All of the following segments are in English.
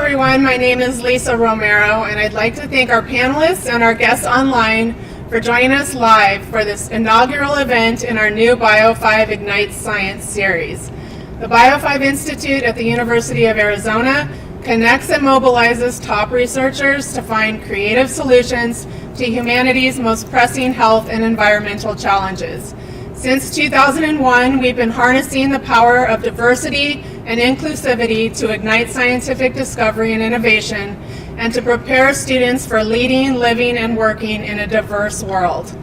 everyone. My name is Lisa Romero, and I'd like to thank our panelists and our guests online for joining us live for this inaugural event in our new BIO5 Ignite Science series. The BIO5 Institute at the University of Arizona connects and mobilizes top researchers to find creative solutions to humanity's most pressing health and environmental challenges. Since 2001, we've been harnessing the power of diversity and inclusivity to ignite scientific discovery and innovation, and to prepare students for leading, living, and working in a diverse world.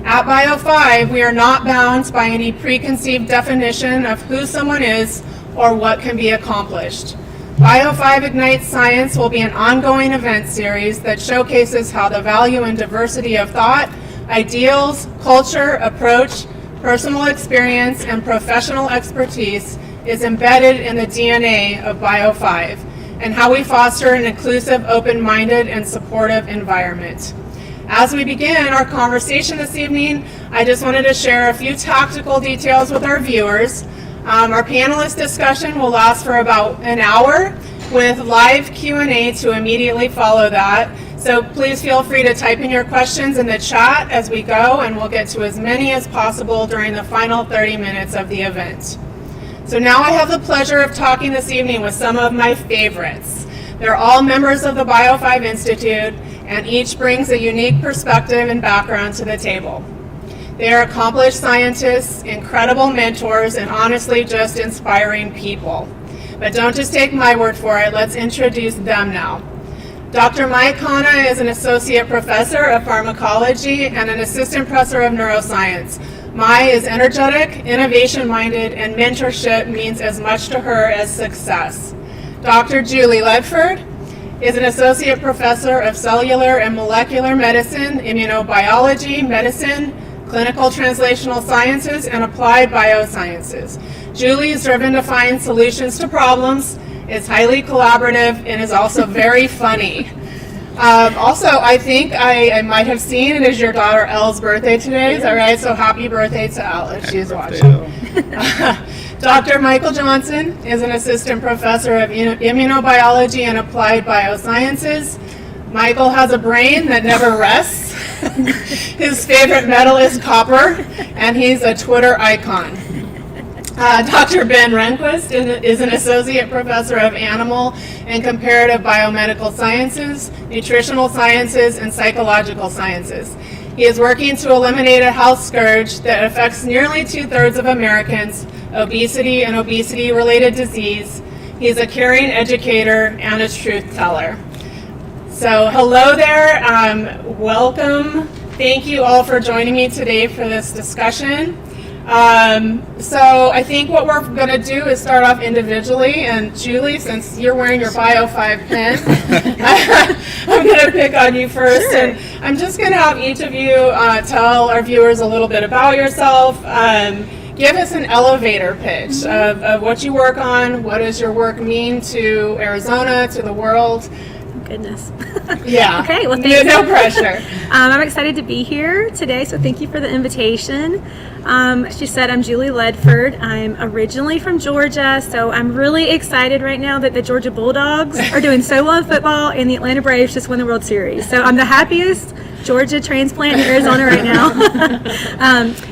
At BIO5, we are not bound by any preconceived definition of who someone is or what can be accomplished. BIO5 Ignite Science will be an ongoing event series that showcases how the value and diversity of thought, ideals, culture, approach, personal experience, and professional expertise is embedded in the DNA of BIO5, and how we foster an inclusive, open-minded, and supportive environment. As we begin our conversation this evening, I just wanted to share a few tactical details with our viewers. Our panelist discussion will last for about an hour, with live Q&A to immediately follow that. So please feel free to type in your questions in the chat as we go, and we'll get to as many as possible during the final 30 minutes of the event. So now I have the pleasure of talking this evening with some of my favorites. They're all members of the BIO5 Institute, and each brings a unique perspective and background to the table. They are accomplished scientists, incredible mentors, and honestly just inspiring people. But don't just take my word for it, let's introduce them now. Dr. Mai Khanna is an associate professor of pharmacology and an assistant professor of neuroscience. Mai is energetic, innovation-minded, and mentorship means as much to her as success. Dr. Julie Ledford is an associate professor of cellular and molecular medicine, immunobiology, medicine, clinical translational sciences, and applied biosciences. Julie is driven to find solutions to problems, is highly collaborative, and is also very funny. Also, I think I might have seen it is your daughter Elle's birthday today. Is that right? So happy birthday to Elle if she's watching. Dr. Michael Johnson is an assistant professor of immunobiology and applied biosciences. Michael has a brain that never rests. His favorite metal is copper, and he's a Twitter icon. Dr. Ben Renquist is an associate professor of animal and comparative biomedical sciences, nutritional sciences, and psychological sciences. He is working to eliminate a health scourge that affects nearly 2/3 of Americans, obesity and obesity-related disease. He is a caring educator and a truth teller. So hello there, welcome. Thank you all for joining me today for this discussion. So I think what we're going to do is start off individually, and Julie, since you're wearing your BIO5 pin, I'm going to pick on you first. Sure. And I'm just going to have each of you tell our viewers a little bit about yourself. Give us an elevator pitch of what you work on. What does your work mean to Arizona, to the world? Goodness. Yeah. Okay, well, thanks. No pressure. I'm excited to be here today, so thank you for the invitation. As she said, I'm Julie Ledford. I'm originally from Georgia, so I'm really excited right now that the Georgia Bulldogs are doing so well in football, and the Atlanta Braves just won the World Series. So I'm the happiest Georgia transplant in Arizona right now.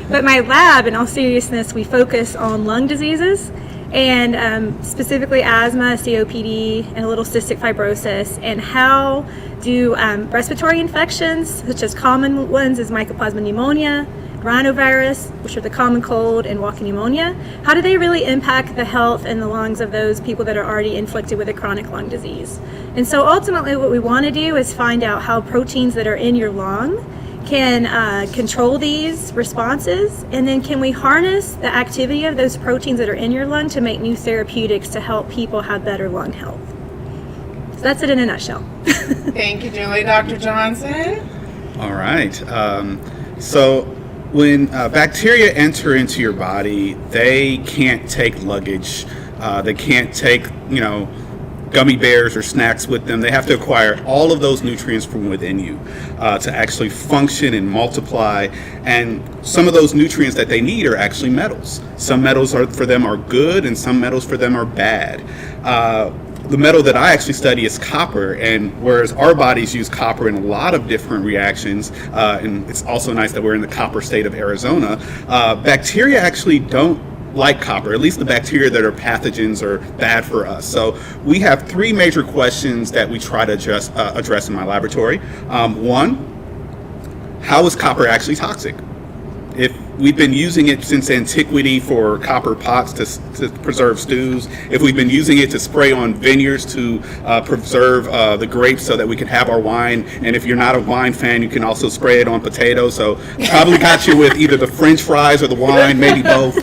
But my lab, in all seriousness, we focus on lung diseases, and specifically asthma, COPD, and a little cystic fibrosis, and how do respiratory infections, such as common ones as Mycoplasma pneumonia, rhinovirus, which are the common cold, and walking pneumonia, how do they really impact the health and the lungs of those people that are already inflicted with a chronic lung disease? And so ultimately what we want to do is find out how proteins that are in your lung can control these responses, and then can we harness the activity of those proteins that are in your lung to make new therapeutics to help people have better lung health. So that's it in a nutshell. Thank you, Julie. Dr. Johnson? All right. So when bacteria enter into your body, they can't take luggage. They can't take, gummy bears or snacks with them. They have to acquire all of those nutrients from within you to actually function and multiply. And some of those nutrients that they need are actually metals. Some metals for them are good, and some metals for them are bad. the metal that I actually study is copper, and whereas our bodies use copper in a lot of different reactions, and it's also nice that we're in the copper state of Arizona, bacteria actually don't like copper, at least the bacteria that are pathogens or bad for us. So we have three major questions that we try to address in my laboratory. One, how is copper actually toxic? If we've been using it since antiquity for copper pots to preserve stews, if we've been using it to spray on vineyards to preserve the grapes so that we can have our wine, and if you're not a wine fan, you can also spray it on potatoes. So probably got you with either the French fries or the wine, maybe both.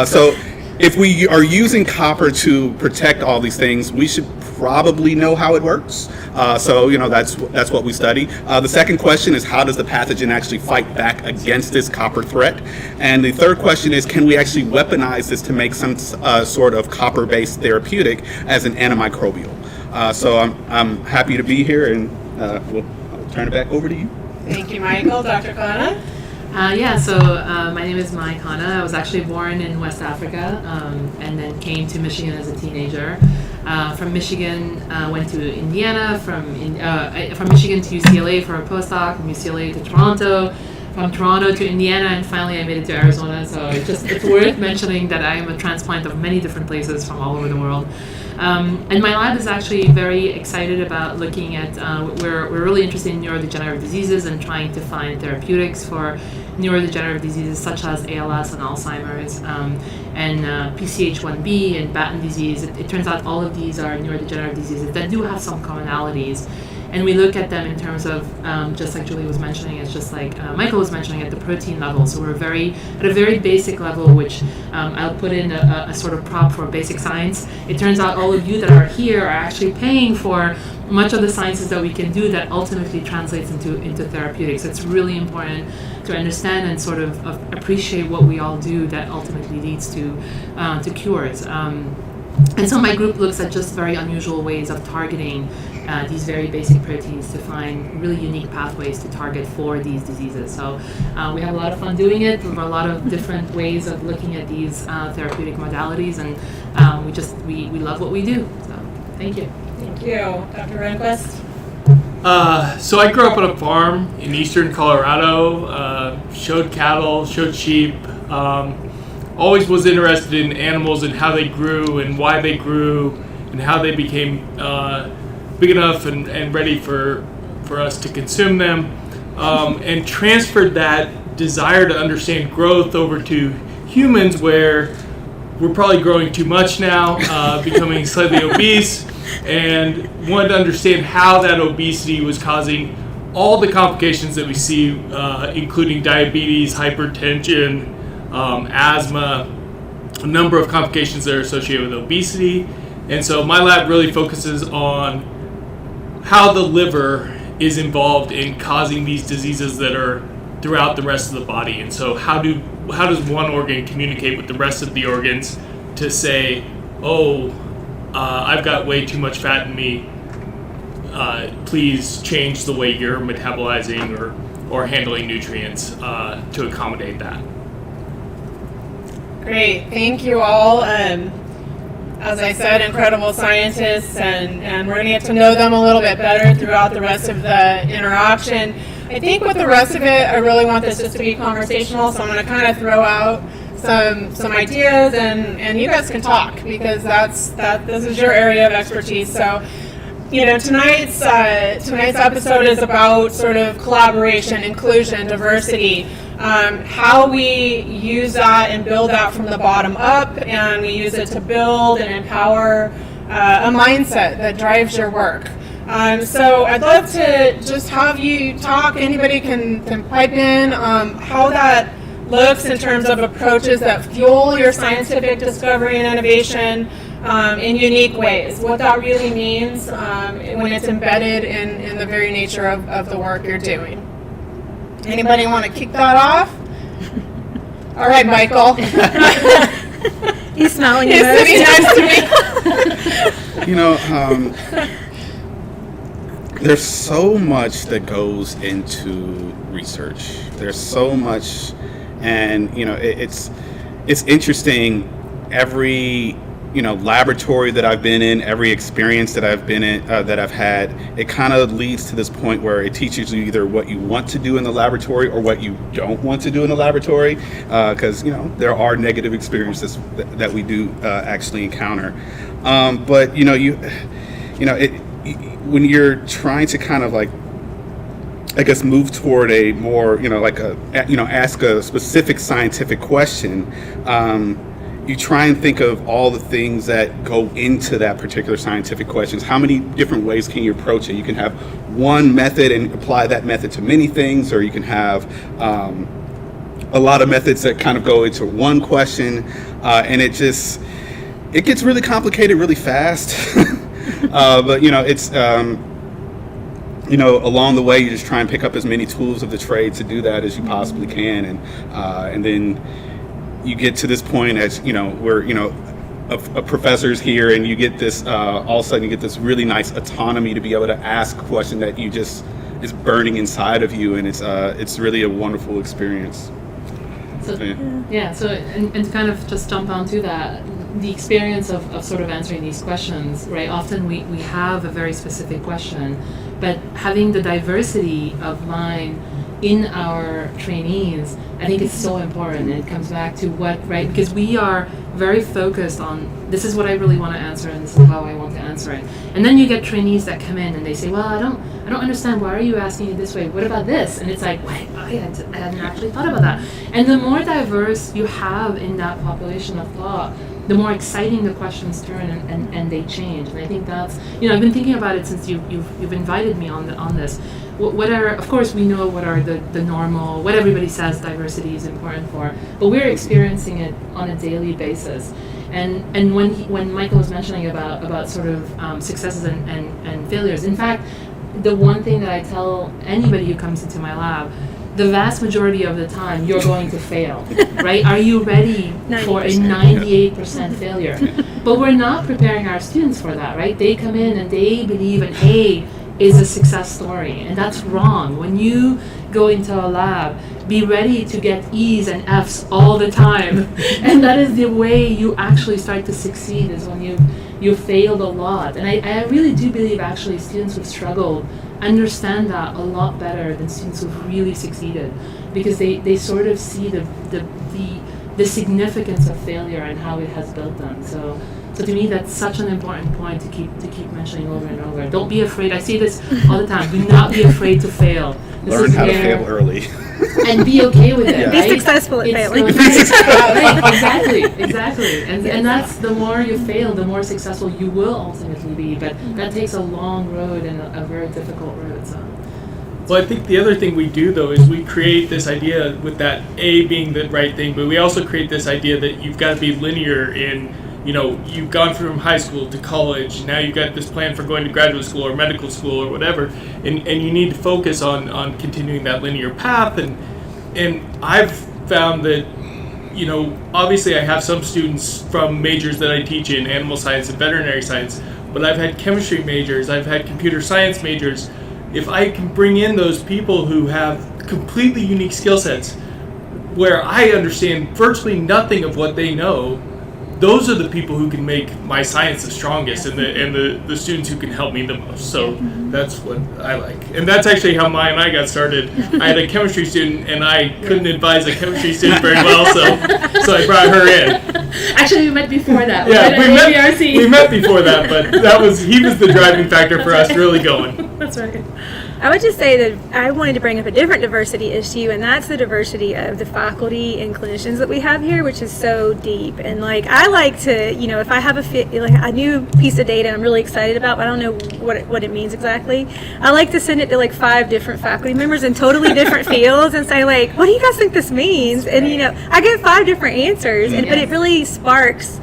So if we are using copper to protect all these things, we should probably know how it works. So that's what we study. The second question is, how does the pathogen actually fight back against this copper threat? And the third question is, can we actually weaponize this to make some sort of copper-based therapeutic as an antimicrobial? So I'm happy to be here, and I'll turn it back over to you. Thank you, Michael. Dr. Khanna? So my name is Mai Khanna. I was actually born in West Africa and then came to Michigan as a teenager. From Michigan, went to Indiana, from Michigan to UCLA for a postdoc, from UCLA to Toronto, from Toronto to Indiana, and finally I made it to Arizona. So it's worth mentioning that I am a transplant of many different places from all over the world. And my lab is actually very excited about looking at, we're really interested in neurodegenerative diseases and trying to find therapeutics for neurodegenerative diseases such as ALS and Alzheimer's, and PCH1B and Batten disease. It turns out all of these are neurodegenerative diseases that do have some commonalities. And we look at them in terms of, just like Julie was mentioning, it's just like Michael was mentioning, at the protein level. So we're at a very basic level, which I'll put in a sort of prop for basic science. It turns out all of you that are here are actually paying for much of the sciences that we can do that ultimately translates into therapeutics. It's really important to understand and sort of appreciate what we all do that ultimately leads to cures. And so my group looks at just very unusual ways of targeting these very basic proteins to find really unique pathways to target for these diseases. So we have a lot of fun doing it. We have a lot of different ways of looking at these therapeutic modalities, and we love what we do. So thank you. Thank you. Dr. Renquist? So I grew up on a farm in eastern Colorado, showed cattle, showed sheep, always was interested in animals and how they grew and why they grew and how they became big enough and ready for us to consume them, and transferred that desire to understand growth over to humans, where we're probably growing too much now, becoming slightly obese, and wanted to understand how that obesity was causing all the complications that we see, including diabetes, hypertension, asthma, a number of complications that are associated with obesity. And so my lab really focuses on how the liver is involved in causing these diseases that are throughout the rest of the body. And so how does one organ communicate with the rest of the organs to say, I've got way too much fat in me, please change the way you're metabolizing or handling nutrients to accommodate that. Great, thank you all. As I said, incredible scientists, and we're going to get to know them a little bit better throughout the rest of the interaction. I think with the rest of it, I really want this just to be conversational, so I'm going to kind of throw out some ideas, and you guys can talk, because this is your area of expertise. So, tonight's episode is about sort of collaboration, inclusion, diversity, how we use that and build that from the bottom up, and we use it to build and empower a mindset that drives your work. So I'd love to just have you talk. Anybody can pipe in how that looks in terms of approaches that fuel your scientific discovery and innovation in unique ways. What that really means when it's embedded in the very nature of the work you're doing. Anybody want to kick that off? All right, Michael. He's smiling. He's sitting next to me. There's so much that goes into research. There's so much, and it's interesting. Every laboratory that I've been in, every experience that I've been in, that I've had, it kind of leads to this point where it teaches you either what you want to do in the laboratory or what you don't want to do in the laboratory, because there are negative experiences that we do actually encounter. But when you're trying to kind of move toward a more ask a specific scientific question. You try and think of all the things that go into that particular scientific questions. How many different ways can you approach it? You can have one method and apply that method to many things, or you can have a lot of methods that kind of go into one question, and it gets really complicated really fast. But it's along the way you just try and pick up as many tools of the trade to do that as you possibly can, and then you get to this point as where a professor's here, and you get this all of a sudden you get this really nice autonomy to be able to ask a question that you just is burning inside of you, and it's really a wonderful experience. So and to kind of just jump onto that, the experience of sort of answering these questions, right? Often we have a very specific question, but having the diversity of mind in our trainees, I think it's so important. And it comes back to because we are very focused on, this is what I really want to answer, and this is how I want to answer it. And then you get trainees that come in and they say, well, I don't understand, why are you asking it this way? What about this? And it's like, wait, I hadn't actually thought about that. And the more diverse you have in that population of thought, the more exciting the questions turn and they change. And I think that's, I've been thinking about it since you've invited me on this. Of course we know what are the normal, what everybody says diversity is important for, but we're experiencing it on a daily basis. And when Michael was mentioning about sort of successes and failures, in fact, the one thing that I tell anybody who comes into my lab, the vast majority of the time you're going to fail, right? Are you ready for a 98% failure? But we're not preparing our students for that, right? They come in and they believe an A is a success story, and that's wrong. When you go into a lab, be ready to get E's and F's all the time, and that is the way you actually start to succeed, is when you failed a lot. And I really do believe actually students who've struggled understand that a lot better than students who've really succeeded, because they sort of see the significance of failure and how it has built them. So to me, that's such an important point to keep mentioning over and over. Don't be afraid. I see this all the time. Do not be afraid to fail. Learn how to fail early. And be okay with it, right? Be successful at failing. Exactly. And that's, the more you fail, the more successful you will ultimately be. But that takes a long road and a very difficult road. So. Well, I think the other thing we do, though, is we create this idea with that A being the right thing, but we also create this idea that you've got to be linear in, you've gone from high school to college, now you've got this plan for going to graduate school or medical school or whatever, and you need to focus on continuing that linear path. And I've found that, obviously I have some students from majors that I teach in, animal science and veterinary science, but I've had chemistry majors, I've had computer science majors. If I can bring in those people who have completely unique skill sets, where I understand virtually nothing of what they know, those are the people who can make my science the strongest, and the students who can help me the most. So that's what I like. And that's actually how Mai and I got started. I had a chemistry student, and I couldn't advise a chemistry student very well, so I brought her in. Actually, we met before that. Yeah, we met before that, but he was the driving factor for us really going. That's right. I would just say that I wanted to bring up a different diversity issue, and that's the diversity of the faculty and clinicians that we have here, which is so deep. And I like to, if I have a new piece of data I'm really excited about, but I don't know what it means exactly, I like to send it to 5 different faculty members in totally different fields and say, what do you guys think this means? And I get 5 different answers, but it really sparks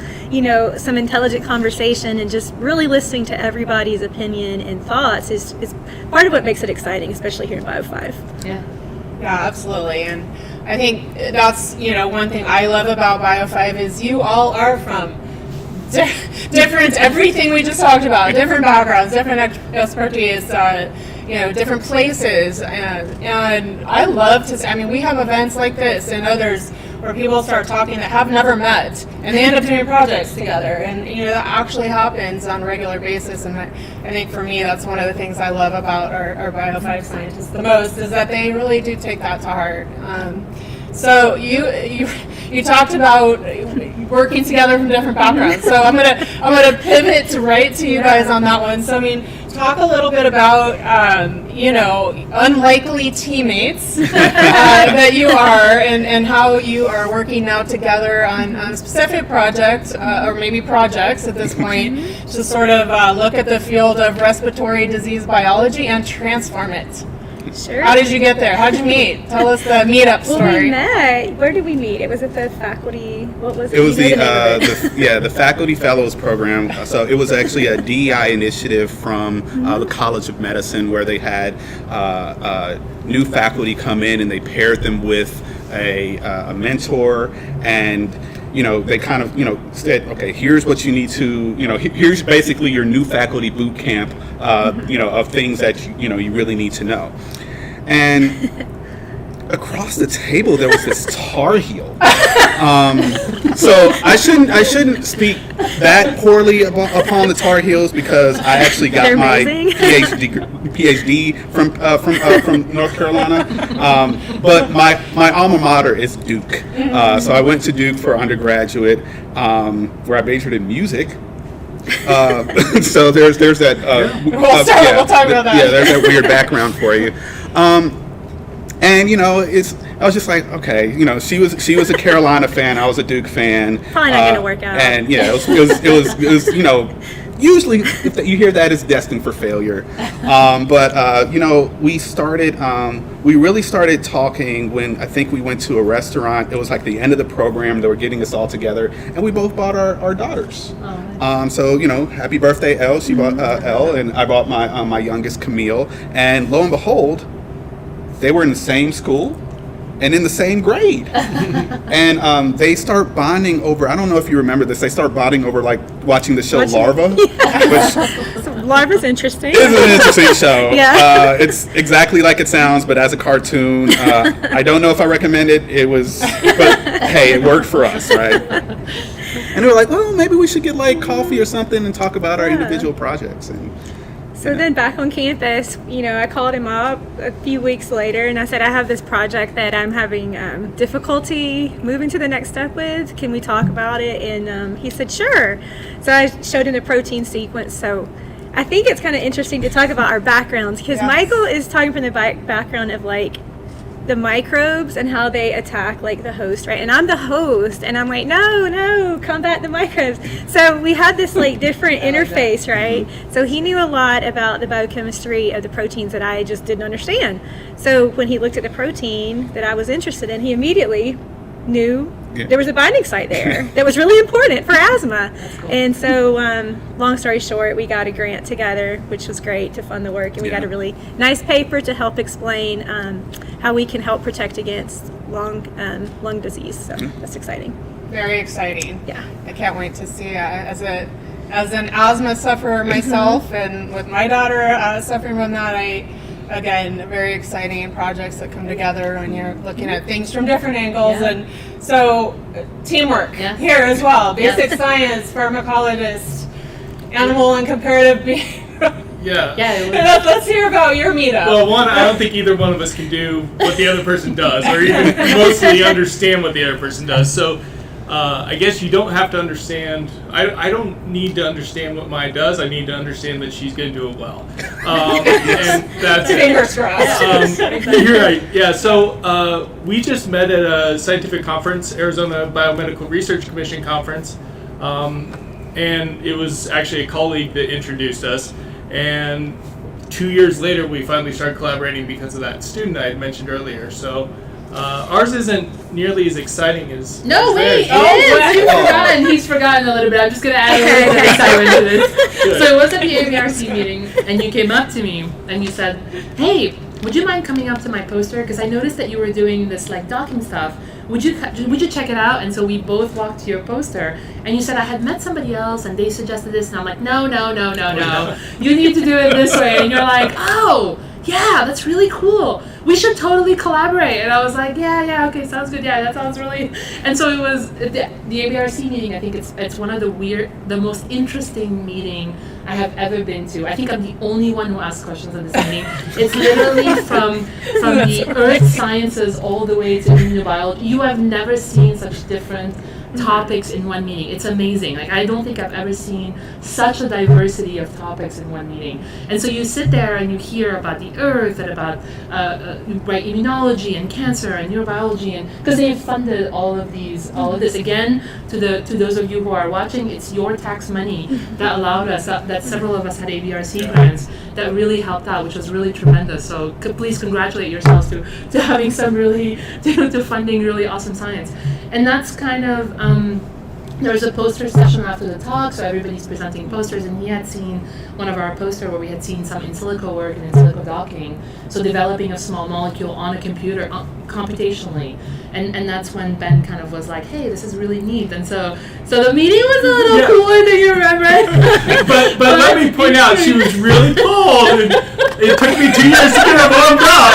some intelligent conversation, and just really listening to everybody's opinion and thoughts is part of what makes it exciting, especially here in BIO5. Yeah, absolutely. And I think that's, one thing I love about BIO5 is you all are from different, everything we just talked about, different backgrounds, different expertise, different places. And I love to, we have events like this and others where people start talking that have never met, and they end up doing projects together. And that actually happens on a regular basis. And I think for me, that's one of the things I love about our BIO5 scientists the most, is that they really do take that to heart. So you talked about working together from different backgrounds. So I'm gonna pivot right to you guys on that one. So talk a little bit about unlikely teammates that you are, and how you are working now together on a specific project, or maybe projects at this point, to sort of look at the field of respiratory disease biology and transform it. Sure. How did you get there? How did you meet? Tell us the meetup story. Well, we met. Where did we meet? It was at the faculty. What was it? It was the Faculty Fellows Program. So it was actually a DEI initiative from the College of Medicine, where they had new faculty come in, and they paired them with a mentor, and they kind of said, okay, here's what you need to, here's basically your new faculty boot camp, of things that you really need to know. And across the table there was this Tar Heel. So I shouldn't speak that poorly upon the Tar Heels, because I actually got my PhD from North Carolina. But my alma mater is Duke. So I went to Duke for undergraduate, where I majored in music. So there's that. We'll talk about that. Yeah, there's that weird background for you. And I was just like, okay, she was a Carolina fan, I was a Duke fan. Probably not gonna work out. And it was usually if you hear that, it's destined for failure. But we really started talking when I think we went to a restaurant. It was like the end of the program. They were getting us all together, and we both bought our daughters. So happy birthday, Elle. She bought Elle, and I bought my youngest, Camille. And lo and behold, they were in the same school and in the same grade. And they start bonding over, I don't know if you remember this, they start bonding over like watching the show Larva. So Larva's interesting. It's an interesting show. Yeah. It's exactly like it sounds, but as a cartoon. I don't know if I recommend it. But hey, it worked for us, right? And they were like, well, maybe we should get like coffee or something and talk about our individual projects. And So then back on campus, I called him up a few weeks later, and I said, I have this project that I'm having difficulty moving to the next step with. Can we talk about it? And he said, sure. So I showed him the protein sequence. So I think it's kind of interesting to talk about our backgrounds, because Michael is talking from the background of like the microbes and how they attack like the host, right? And I'm the host, and I'm like, no, combat the microbes. So we had this like different interface, right? So he knew a lot about the biochemistry of the proteins that I just didn't understand. So when he looked at the protein that I was interested in, he immediately knew there was a binding site there that was really important for asthma. Cool. And so long story short, we got a grant together, which was great to fund the work, and we got a really nice paper to help explain how we can help protect against lung disease. So that's exciting. Very exciting. Yeah. I can't wait to see as an asthma sufferer myself, and with my daughter suffering from that, again, very exciting projects that come together when you're looking at things from different angles. And so teamwork here as well. Basic science, pharmacologist, animal and comparative behavior. Let's hear about your meetup. Well, I don't think either one of us can do what the other person does, or even mostly understand what the other person does. So I guess you don't have to understand. I don't need to understand what Mai does. I need to understand that she's going to do it well. And that's fingers crossed. You're right. Yeah. So we just met at a scientific conference, Arizona Biomedical Research Commission conference, and it was actually a colleague that introduced us. And 2 years later, we finally started collaborating because of that student I had mentioned earlier. So. Ours isn't nearly as exciting as No, wait, theirs. He's forgotten a little bit. I'm just going to add a little bit of excitement to this. So it was at the ABRC meeting, and you came up to me, and you said, hey, would you mind coming up to my poster? Because I noticed that you were doing this like docking stuff. Would you check it out? And so we both walked to your poster, and you said, I had met somebody else, and they suggested this, and I'm like, no. You need to do it this way. And you're like, oh, yeah, that's really cool. we should totally collaborate. And I was like, yeah, okay, sounds good. Yeah, that sounds really. And so it was the ABRC meeting. I think it's one of the most interesting meeting I have ever been to. I think I'm the only one who asks questions at this meeting. It's literally from the earth sciences all the way to immunobiology. You have never seen such different topics in one meeting. It's amazing. Like, I don't think I've ever seen such a diversity of topics in one meeting. And so you sit there and you hear about the earth and about immunology and cancer and neurobiology, and because they've funded all of this. Again, to those of you who are watching, it's your tax money that allowed us, that several of us had ABRC grants that really helped out, which was really tremendous. So please congratulate yourselves to having some really, to funding really awesome science. And that's kind of, there was a poster session after the talk, so everybody's presenting posters, and he had seen one of our poster where we had seen some in silico work and in silico docking, so developing a small molecule on a computer computationally. And that's when Ben kind of was like, hey, this is really neat. And so the meeting was a little cooler than you remember. but let me point out, she was really cold, and it took me 2 years to get her warmed up.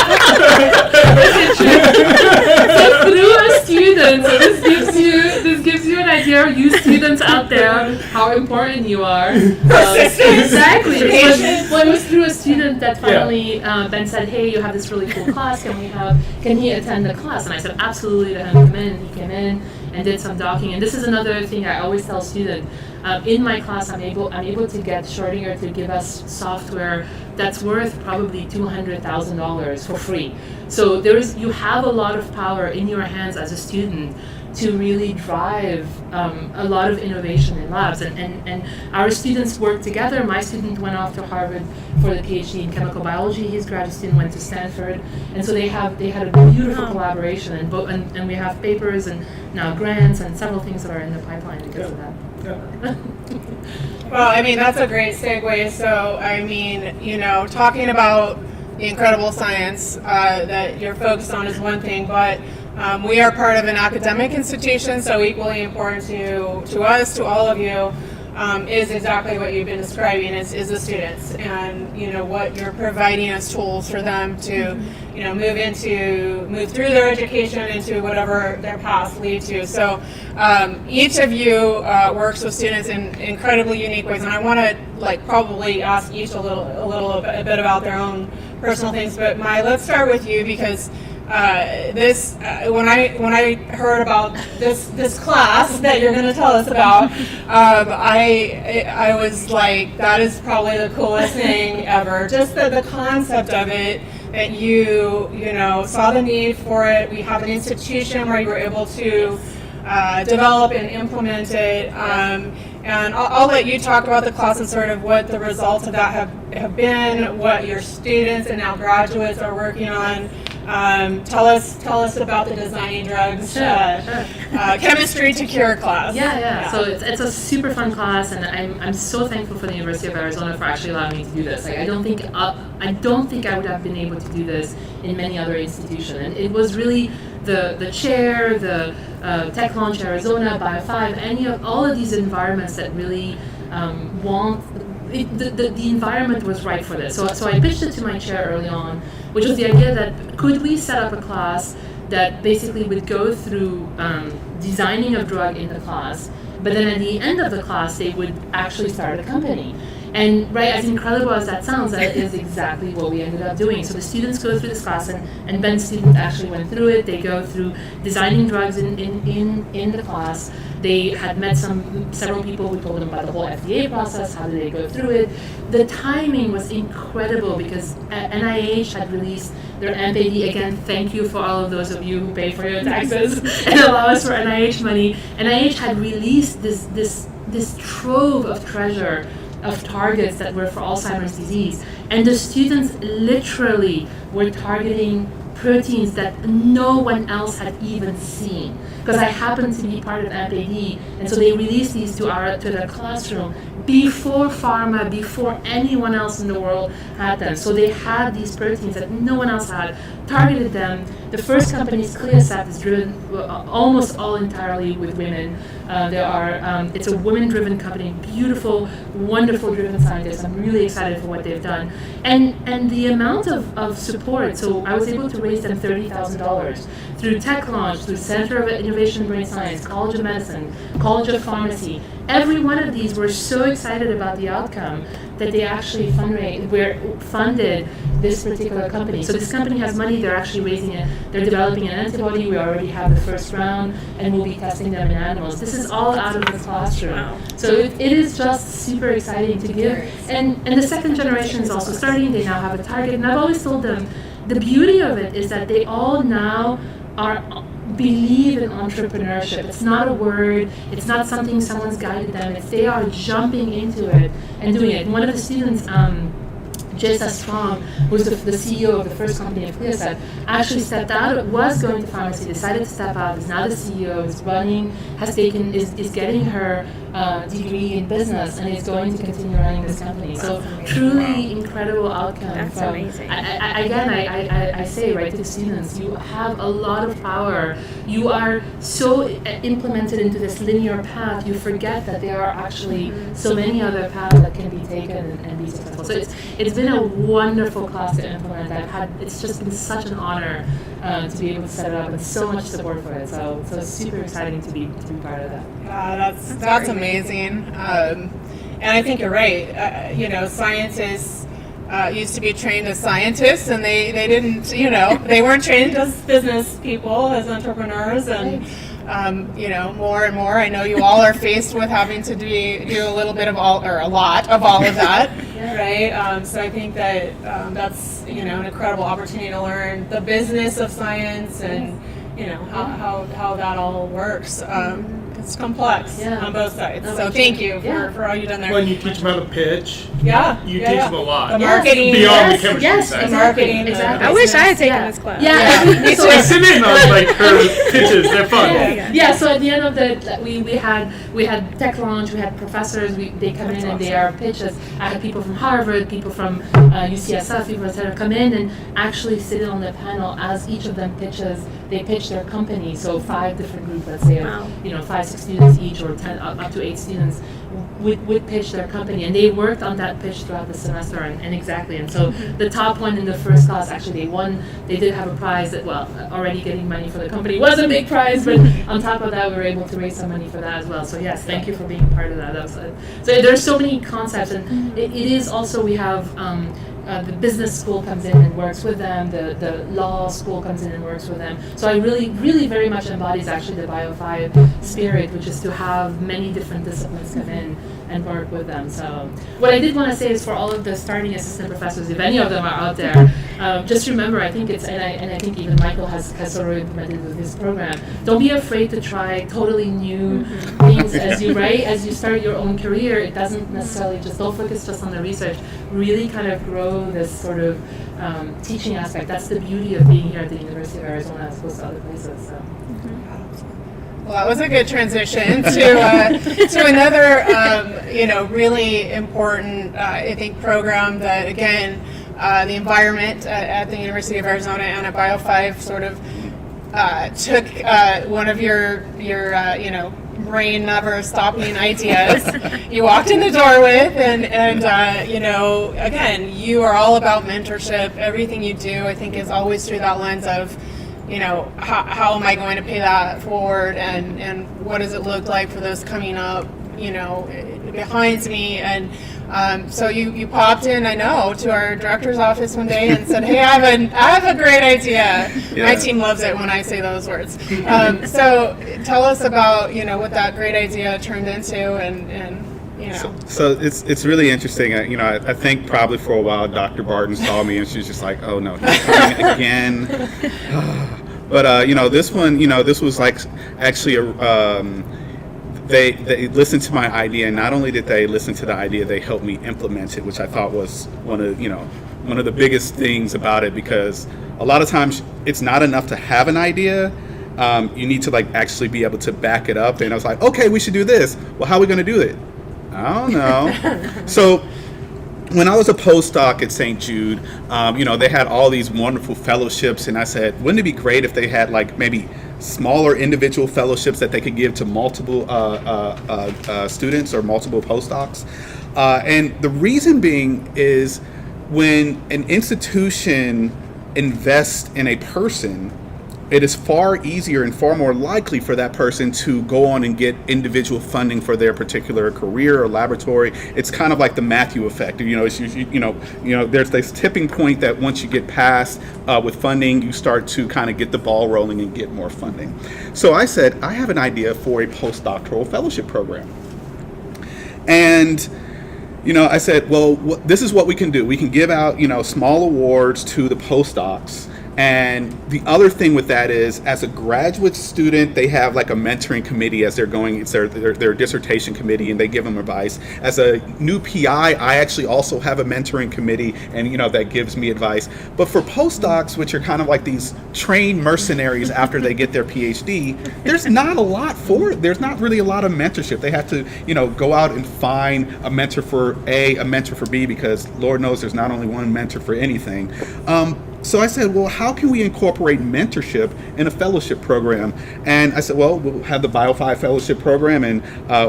So through a student, so this gives you an idea, you students out there, how important you are. Exactly. It was through a student that finally Ben said, hey, you have this really cool class, can he attend the class? And I said, absolutely, let him come in. He came in and did some docking. And this is another thing I always tell students. In my class, I'm able to get Schrodinger to give us software that's worth probably $200,000 for free. So you have a lot of power in your hands as a student to really drive a lot of innovation in labs. And our students work together. My student went off to Harvard for the PhD in chemical biology. His graduate student went to Stanford. And so they had a beautiful collaboration. And we have papers and now grants and several things that are in the pipeline because of that. Well, I mean, that's a great segue. So, I mean, talking about the incredible science that you're focused on is one thing, but we are part of an academic institution, so equally important to us, to all of you, is exactly what you've been describing, is the students, and what you're providing as tools for them to move through their education into whatever their paths lead to. So each of you works with students in incredibly unique ways, and I want to probably ask each a bit about their own personal things. But Mai, let's start with you, because when I heard about this class that you're going to tell us about, I was like, that is probably the coolest thing ever. Just the concept of it, that you saw the need for it. We have an institution where you were able to develop and implement it. And I'll let you talk about the class and sort of what the results of that have been, what your students and now graduates are working on. Tell us about the Designing Drugs Chemistry to Cure class. Yeah. So it's a super fun class, and I'm so thankful for the University of Arizona for actually allowing me to do this. Like, I don't think I would have been able to do this in many other institutions. And it was really the chair, the Tech Launch Arizona, BIO5, all of these environments that really the environment was right for this. So I pitched it to my chair early on, which was the idea that could we set up a class that basically would go through designing a drug in the class, but then at the end of the class they would actually start a company. And as incredible as that sounds, that is exactly what we ended up doing. So the students go through this class, and Ben's student actually went through it. They go through designing drugs in the class. They had met several people who told them about the whole FDA process. How did they go through it? The timing was incredible because NIH had released their MPD. Again, thank you for all of those of you who pay for your taxes and allow us for NIH money. NIH had released this trove of treasure of targets that were for Alzheimer's disease. And the students literally were targeting proteins that no one else had even seen. Because I happened to be part of MPD, and so they released these to their classroom before pharma, before anyone else in the world had them. So they had these proteins that no one else had, targeted them. The first company, ClearSat, is driven almost all entirely with women. It's a women-driven company, beautiful, wonderful driven scientists. I'm really excited for what they've done. And the amount of support, so I was able to raise them $30,000 through Tech Launch, through Center of Innovation in Brain Science, College of Medicine, College of Pharmacy. Every one of these were so excited about the outcome that they actually funded this particular company. So this company has money, they're actually raising it, they're developing an antibody, we already have the first round, and we'll be testing them in animals. This is all out of the classroom. Wow. So it is just super exciting to give. And the second generation is also starting, they now have a target, and I've always told them, the beauty of it is that they all now believe in entrepreneurship. It's not a word, it's not something someone's guided them, they are jumping into it and doing it. And one of the students, Jessa Strong, who's the CEO of the first company of ClearSat, actually stepped out, was going to pharmacy, decided to step out, is now the CEO, is getting her degree in business, and is going to continue running this company. So truly incredible outcome. That's amazing. I say right to the students, you have a lot of power. You are so implemented into this linear path, you forget that there are actually so many other paths that can be taken and be successful. So it's been a wonderful class to implement. It's just been such an honor to be able to set it up, and so much support for it. So it's super exciting to be part of that. That's amazing. And I think you're right. Scientists used to be trained as scientists, and they didn't, they weren't trained as business people, as entrepreneurs, and more and more. I know you all are faced with having to do a little bit of all, or a lot of all of that, right? So I think that that's an incredible opportunity to learn the business of science and how that all works. It's complex on both sides. So thank you for all you've done there. When you teach them how to pitch, you teach them a lot. The marketing, beyond the chemistry side. Marketing, exactly. I wish I had taken this class. Me So I sit in on her pitches. They're fun. Yeah. So at the end of we had Tech Launch, we had professors. They come in and they are pitches. I had people from Harvard, people from UCSF, people etc. come in and actually sit on the panel as each of them pitches. They pitch their company. So 5 different groups, let's say, 5-6 students each, or 10 up to 8 students would pitch their company, and they worked on that pitch throughout the semester, and so the top one in the first class, actually they won. They did have a prize that, already getting money for the company was a big prize, but on top of that we were able to raise some money for that as well. So yes, thank you for being part of that. So there's so many concepts, and it is also, we have the business school comes in and works with them, the law school comes in and works with them. So I really, really very much embodies actually the BIO5 spirit, which is to have many different disciplines come in and work with them. So what I did want to say is, for all of the starting assistant professors, if any of them are out there, just remember, I think I think even Michael has sort of implemented with his program, don't be afraid to try totally new things as you start your own career. It doesn't necessarily don't focus just on the research, really kind of grow this sort of teaching aspect. That's the beauty of being here at the University of Arizona as opposed to other places. So. Well, that was a good transition to another, really important, I think, program that, again, the environment at the University of Arizona and at BIO5 sort of took one of your brain never stopping ideas you walked in the door with, and again, you are all about mentorship. Everything you do, I think, is always through that lens of, how am I going to pay that forward, and what does it look like for those coming up, behind me. And so you popped in, I know, to our director's office one day and said, hey, I have a great idea. Yeah. My team loves it when I say those words. So tell us about, what that great idea turned into, and So it's really interesting. I think probably for a while Dr. Barton saw me and she's just like, oh no, he's coming again. But this one, this was like actually they listened to my idea, and not only did they listen to the idea, they helped me implement it, which I thought was one of the biggest things about it, because a lot of times it's not enough to have an idea. You need to actually be able to back it up. And I was like, okay, we should do this. Well, how are we going to do it? I don't know. So when I was a postdoc at St. Jude, they had all these wonderful fellowships, and I said, wouldn't it be great if they had like maybe smaller individual fellowships that they could give to multiple students or multiple postdocs? And the reason being is when an institution invests in a person, it is far easier and far more likely for that person to go on and get individual funding for their particular career or laboratory. It's kind of like the Matthew effect. It's there's this tipping point that once you get past with funding, you start to kind of get the ball rolling and get more funding. So I said, I have an idea for a postdoctoral fellowship program. And I said, well, this is what we can do. We can give out, small awards to the postdocs. And the other thing with that is, as a graduate student, they have like a mentoring committee as they're going. It's their dissertation committee, and they give them advice. As a new PI, I actually also have a mentoring committee, and that gives me advice. But for postdocs, which are kind of like these trained mercenaries after they get their PhD, there's not a lot for it. There's not really a lot of mentorship. They have to, go out and find a mentor for A, a mentor for B, because Lord knows there's not only one mentor for anything. So I said, well, how can we incorporate mentorship in a fellowship program? And I said, well, we'll have the BIO5 fellowship program, and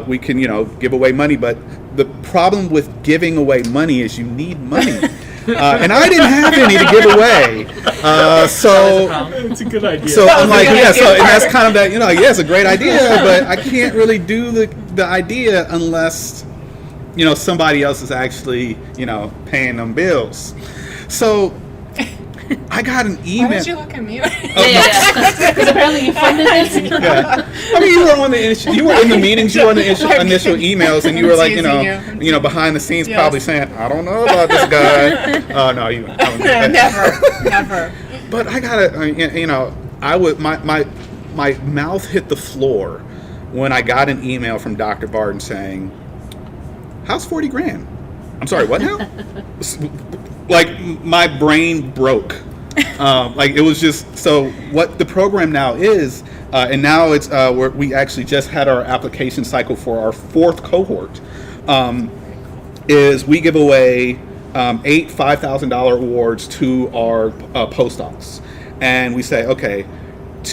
we can, give away money. But the problem with giving away money is you need money. And I didn't have any to give away. So It's a good idea. So I'm like, and that's kind of that, it's a great idea, but I can't really do the idea unless, somebody else is actually, paying them bills. So I got an email. Why did you look at me? Because apparently you funded this. Yeah. I mean, you were in the meetings, you were in the initial emails, and you were like, behind the scenes, probably saying, I don't know about this guy. No, you Never. But I got my mouth hit the floor when I got an email from Dr. Barton saying, how's 40 grand? I'm sorry, what now? Like, my brain broke. It was just, so what the program now is, and now it's we actually just had our application cycle for our 4th cohort, is we give away 8 $5,000 awards to our postdocs. And we say, okay,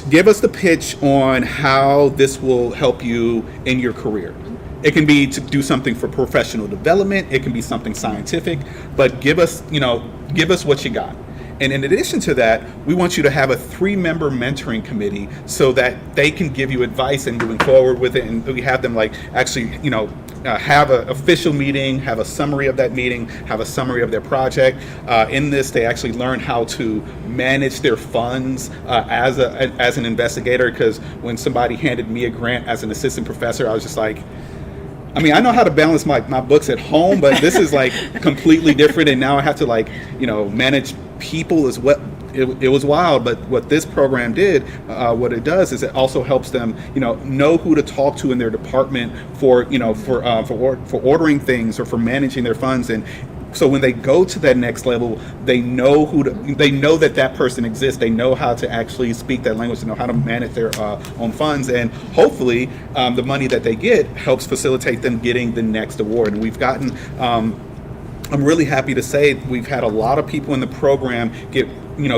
give us the pitch on how this will help you in your career. It can be to do something for professional development. It can be something scientific, but give us what you got. And in addition to that, we want you to have a 3-member mentoring committee so that they can give you advice in moving forward with it. And we have them have an official meeting, have a summary of that meeting, have a summary of their project. In this, they actually learn how to manage their funds as an investigator, because when somebody handed me a grant as an assistant professor, I was just like, I mean, I know how to balance my books at home, but this is like completely different, and now I have to manage people as well. It was wild, but what this program did, what it does is it also helps them, know who to talk to in their department for ordering things or for managing their funds. And so when they go to that next level, they know that person exists. They know how to actually speak that language. They know how to manage their own funds, and hopefully the money that they get helps facilitate them getting the next award. And we've gotten, I'm really happy to say, we've had a lot of people in the program get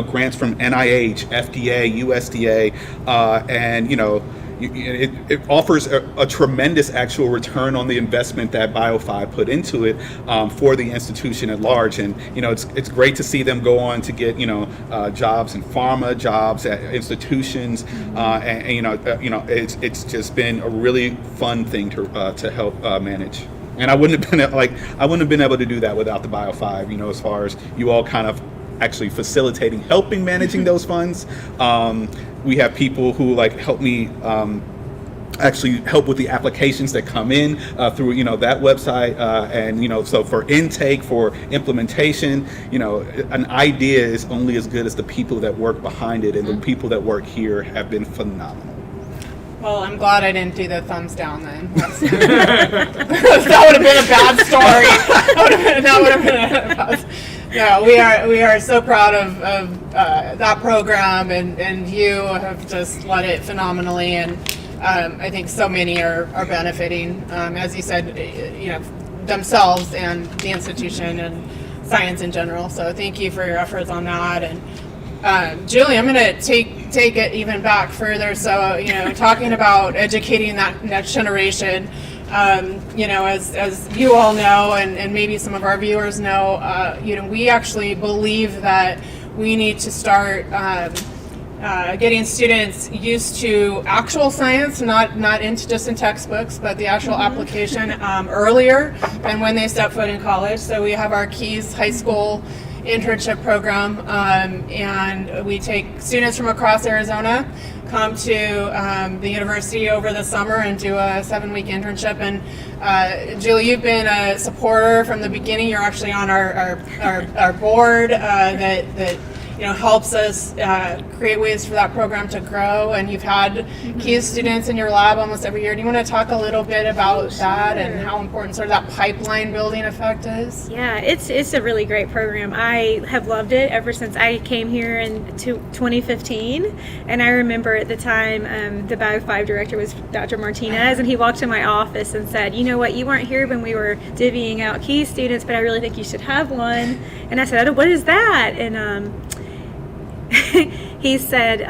grants from NIH, FDA, USDA, and it offers a tremendous actual return on the investment that BIO5 put into it for the institution at large. And it's great to see them go on to get jobs in pharma, jobs at institutions, and it's just been a really fun thing to help manage. And I wouldn't have been able to do that without the BIO5. As far as you all kind of actually facilitating, helping managing those funds. We have people who help me actually help with the applications that come in through that website, and so for intake, for implementation, an idea is only as good as the people that work behind it, and the people that work here have been phenomenal. Well, I'm glad I didn't do the thumbs down then. That would have been a bad story. That would have been a bad. Yeah, we are so proud of that program, and you have just led it phenomenally, and I think so many are benefiting. As you said, themselves and the institution and science in general. So thank you for your efforts on that. And Julie, I'm going to take it even back further. So, talking about educating that next generation, as you all know, and maybe some of our viewers know, we actually believe that we need to start getting students used to actual science, not into just in textbooks, but the actual application earlier than when they step foot in college. So we have our KEYS high school internship program, and we take students from across Arizona come to the university over the summer and do a 7-week internship. And Julie, you've been a supporter from the beginning. You're actually on our board that helps us create ways for that program to grow. And you've had KEYS students in your lab almost every year. Do you want to talk a little bit about that and how important sort of that pipeline building effect is? Yeah, it's a really great program. I have loved it ever since I came here in 2015. And I remember at the time the BIO5 director was Dr. Martinez, and he walked to my office and said, you know what, you weren't here when we were divvying out KEYS students, but I really think you should have one. And I said, what is that? And he said,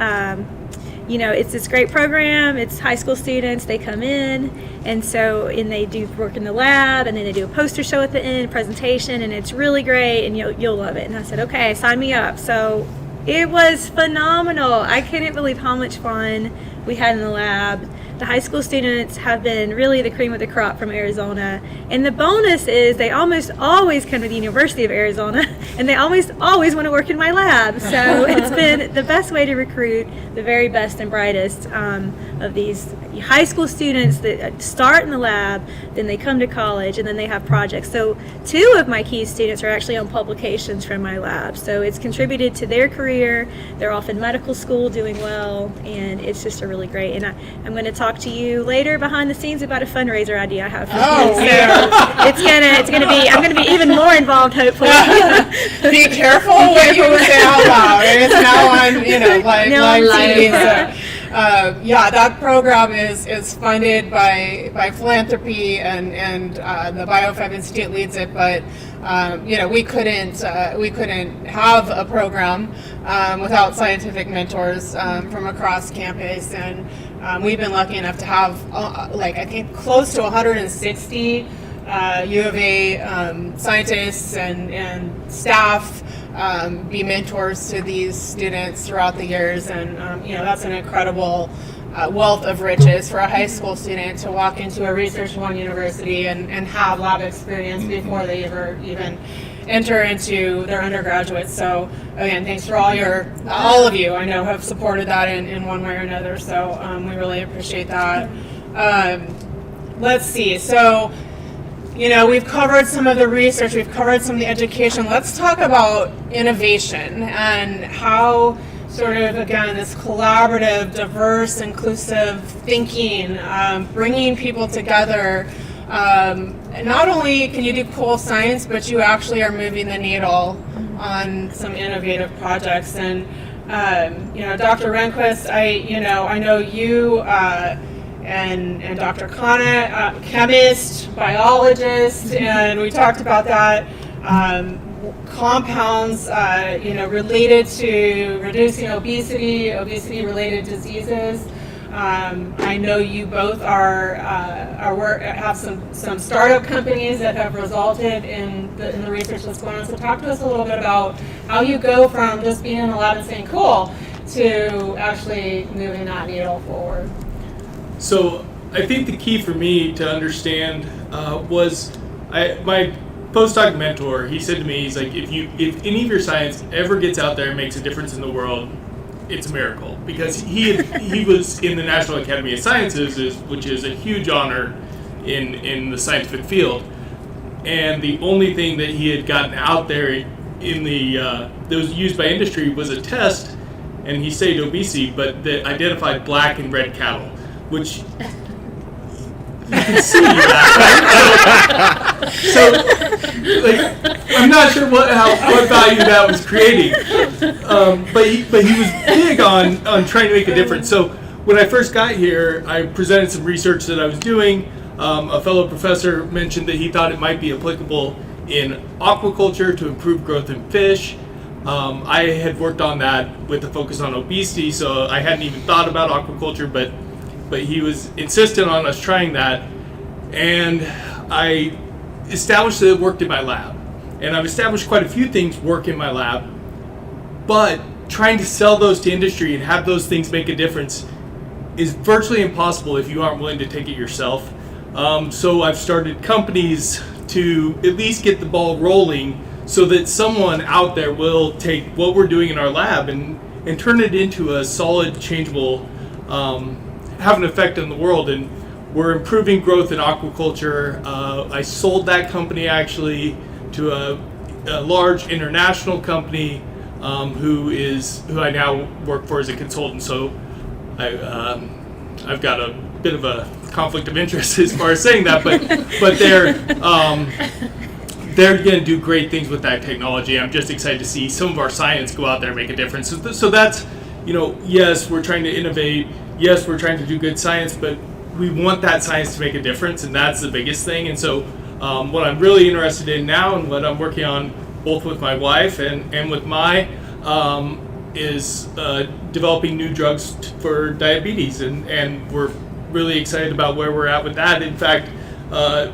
it's this great program. It's high school students. They come in, and they do work in the lab, and then they do a poster show at the end, presentation, and it's really great, and you'll love it. And I said, okay, sign me up. So it was phenomenal. I couldn't believe how much fun we had in the lab. The high school students have been really the cream of the crop from Arizona. And the bonus is they almost always come to the University of Arizona, and they almost always want to work in my lab. So it's been the best way to recruit the very best and brightest of these high school students that start in the lab, then they come to college, and then they have projects. So 2 of my KEYS students are actually on publications from my lab. So it's contributed to their career. They're off in medical school doing well, and it's just a really great. And I'm going to talk to you later behind the scenes about a fundraiser idea I have for you. So it's gonna be I'm gonna be even more involved, hopefully. Be careful what you say out loud. It's now on live TV. So, that program is funded by philanthropy, and the BIO5 Institute leads it, but we couldn't have a program without scientific mentors from across campus, and we've been lucky enough to have I think close to 160 U of A scientists and staff be mentors to these students throughout the years, and that's an incredible wealth of riches for a high school student to walk into a Research One university and have lab experience before they ever even enter into their undergraduate. So again, thanks for all of you I know have supported that in one way or another. So we really appreciate that. Let's see. So we've covered some of the research, we've covered some of the education. Let's talk about innovation and how sort of, again, this collaborative, diverse, inclusive thinking, bringing people together. Not only can you do cool science, but you actually are moving the needle on some innovative projects. And Dr. Renquist, I know you and Dr. Khanna, chemist, biologist, and we talked about that. Compounds, related to reducing obesity-related diseases. I know you both have some startup companies that have resulted in the research that's going on. So talk to us a little bit about how you go from just being in the lab and saying cool to actually moving that needle forward. So I think the key for me to understand was my postdoc mentor. He said to me, he's like, if any of your science ever gets out there and makes a difference in the world, it's a miracle. Because he was in the National Academy of Sciences, which is a huge honor in the scientific field, and the only thing that he had gotten out there in that was used by industry was a test, and he studied obesity, but that identified black and red cattle, which you can see that, right? So, I'm not sure what value that was creating, but he was big on trying to make a difference. So when I first got here, I presented some research that I was doing. a fellow professor mentioned that he thought it might be applicable in aquaculture to improve growth in fish. I had worked on that with a focus on obesity, so I hadn't even thought about aquaculture, but he was insistent on us trying that, and I established that it worked in my lab. And I've established quite a few things work in my lab, but trying to sell those to industry and have those things make a difference is virtually impossible if you aren't willing to take it yourself. So I've started companies to at least get the ball rolling so that someone out there will take what we're doing in our lab and turn it into a solid, changeable, have an effect on the world. And we're improving growth in aquaculture. I sold that company actually to a large international company who I now work for as a consultant. So I've got a bit of a conflict of interest as far as saying that, but they're going to do great things with that technology. I'm just excited to see some of our science go out there and make a difference. So that's, yes, we're trying to innovate. Yes, we're trying to do good science, but we want that science to make a difference, and that's the biggest thing. And so what I'm really interested in now, and what I'm working on both with my wife and with Mai, is developing new drugs for diabetes, and we're really excited about where we're at with that. In fact,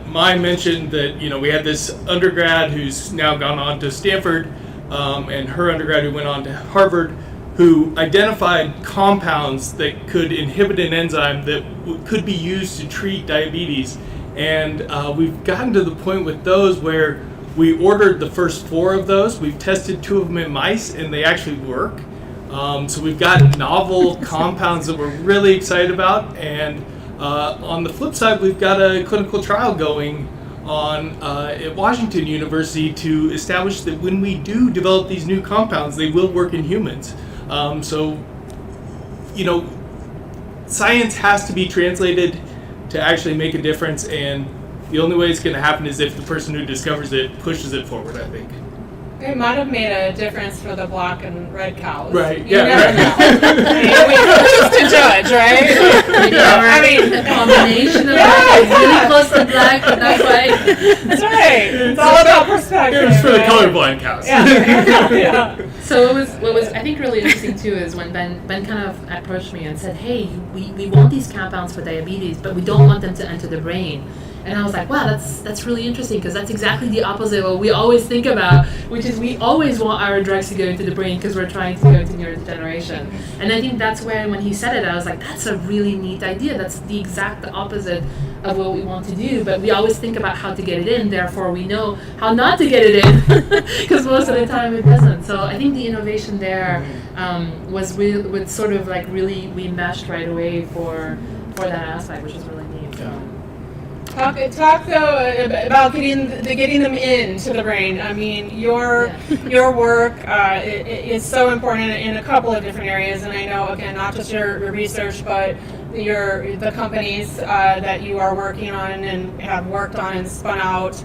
Mai mentioned that we had this undergrad who's now gone on to Stanford, and her undergrad who went on to Harvard, who identified compounds that could inhibit an enzyme that could be used to treat diabetes. And we've gotten to the point with those where we ordered the first 4 of those. We've tested 2 of them in mice, and they actually work. So we've got novel compounds that we're really excited about. And on the flip side, we've got a clinical trial going on at Washington University to establish that when we do develop these new compounds, they will work in humans. Science has to be translated to actually make a difference, and the only way it's going to happen is if the person who discovers it pushes it forward, I think. It might have made a difference for the black and red cows. Right, You yeah, never right. know. Who's to judge, right? I mean, a combination of really close to black, but not quite. that's right. It's all about perspective. It was for the right? colorblind cows. Yeah. So what was I think really interesting too is when Ben kind of approached me and said, hey, we want these compounds for diabetes, but we don't want them to enter the brain. And I was like, wow, that's really interesting, because that's exactly the opposite of what we always think about, which is we always want our drugs to go into the brain because we're trying to go into neurodegeneration. And I think that's where, when he said it, I was like, that's a really neat idea. That's the exact opposite of what we want to do. But we always think about how to get it in, therefore we know how not to get it in, because most of the time it doesn't. So I think the innovation there was sort of like really, we meshed right away for that aspect, which is really neat. So. Talk though about getting them into the brain. I mean, your work is so important in a couple of different areas, and I know, again, not just your research, but the companies that you are working on and have worked on and spun out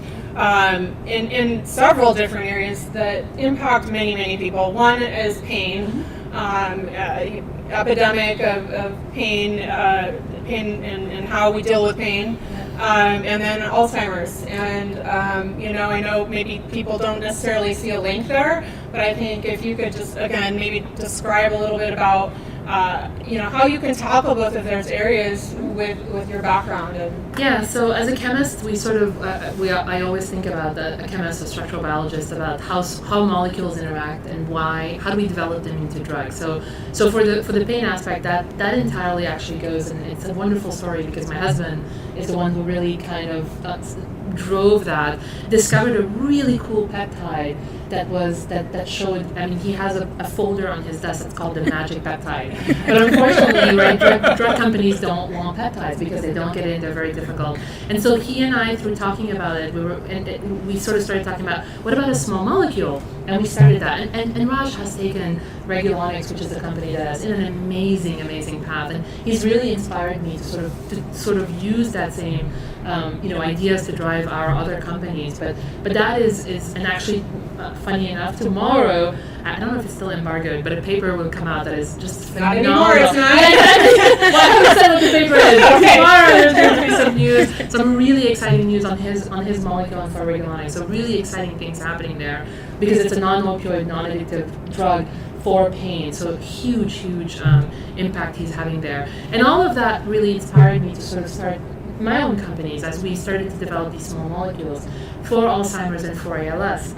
in several different areas that impact many people. One is pain, epidemic of pain and how we deal with pain. And then Alzheimer's, and I know maybe people don't necessarily see a link there, but I think if you could just again maybe describe a little bit about how you can tackle both of those areas with your background. Yeah, so as a chemist, we sort of I always think about a chemist, a structural biologist, about how molecules interact and how do we develop them into drugs. So for the pain aspect, that entirely actually goes, and it's a wonderful story because my husband is the one who really kind of drove that, discovered a really cool peptide that showed, I mean, he has a folder on his desk that's called the magic peptide. But unfortunately, right, drug companies don't want peptides because they don't get it in, they're very difficult. And so he and I, through talking about it, we sort of started talking about, what about a small molecule? And we started that. And Raj has taken Regulonics, which is a company that is in an amazing path. And he's really inspired me to sort of use that same ideas to drive our other companies. But that is and actually, funny enough, tomorrow, I don't know if it's still embargoed, but a paper will come out that is just Not phenomenal. anymore, it's not. Well, I haven't said what the paper is. Okay. Tomorrow there's going to be some news, some really exciting news on his molecule and farigolane. So really exciting things happening there because it's a non-opioid, non-addictive drug for pain. So huge impact he's having there. And all of that really inspired me to sort of start my own companies as we started to develop these small molecules for Alzheimer's and for ALS.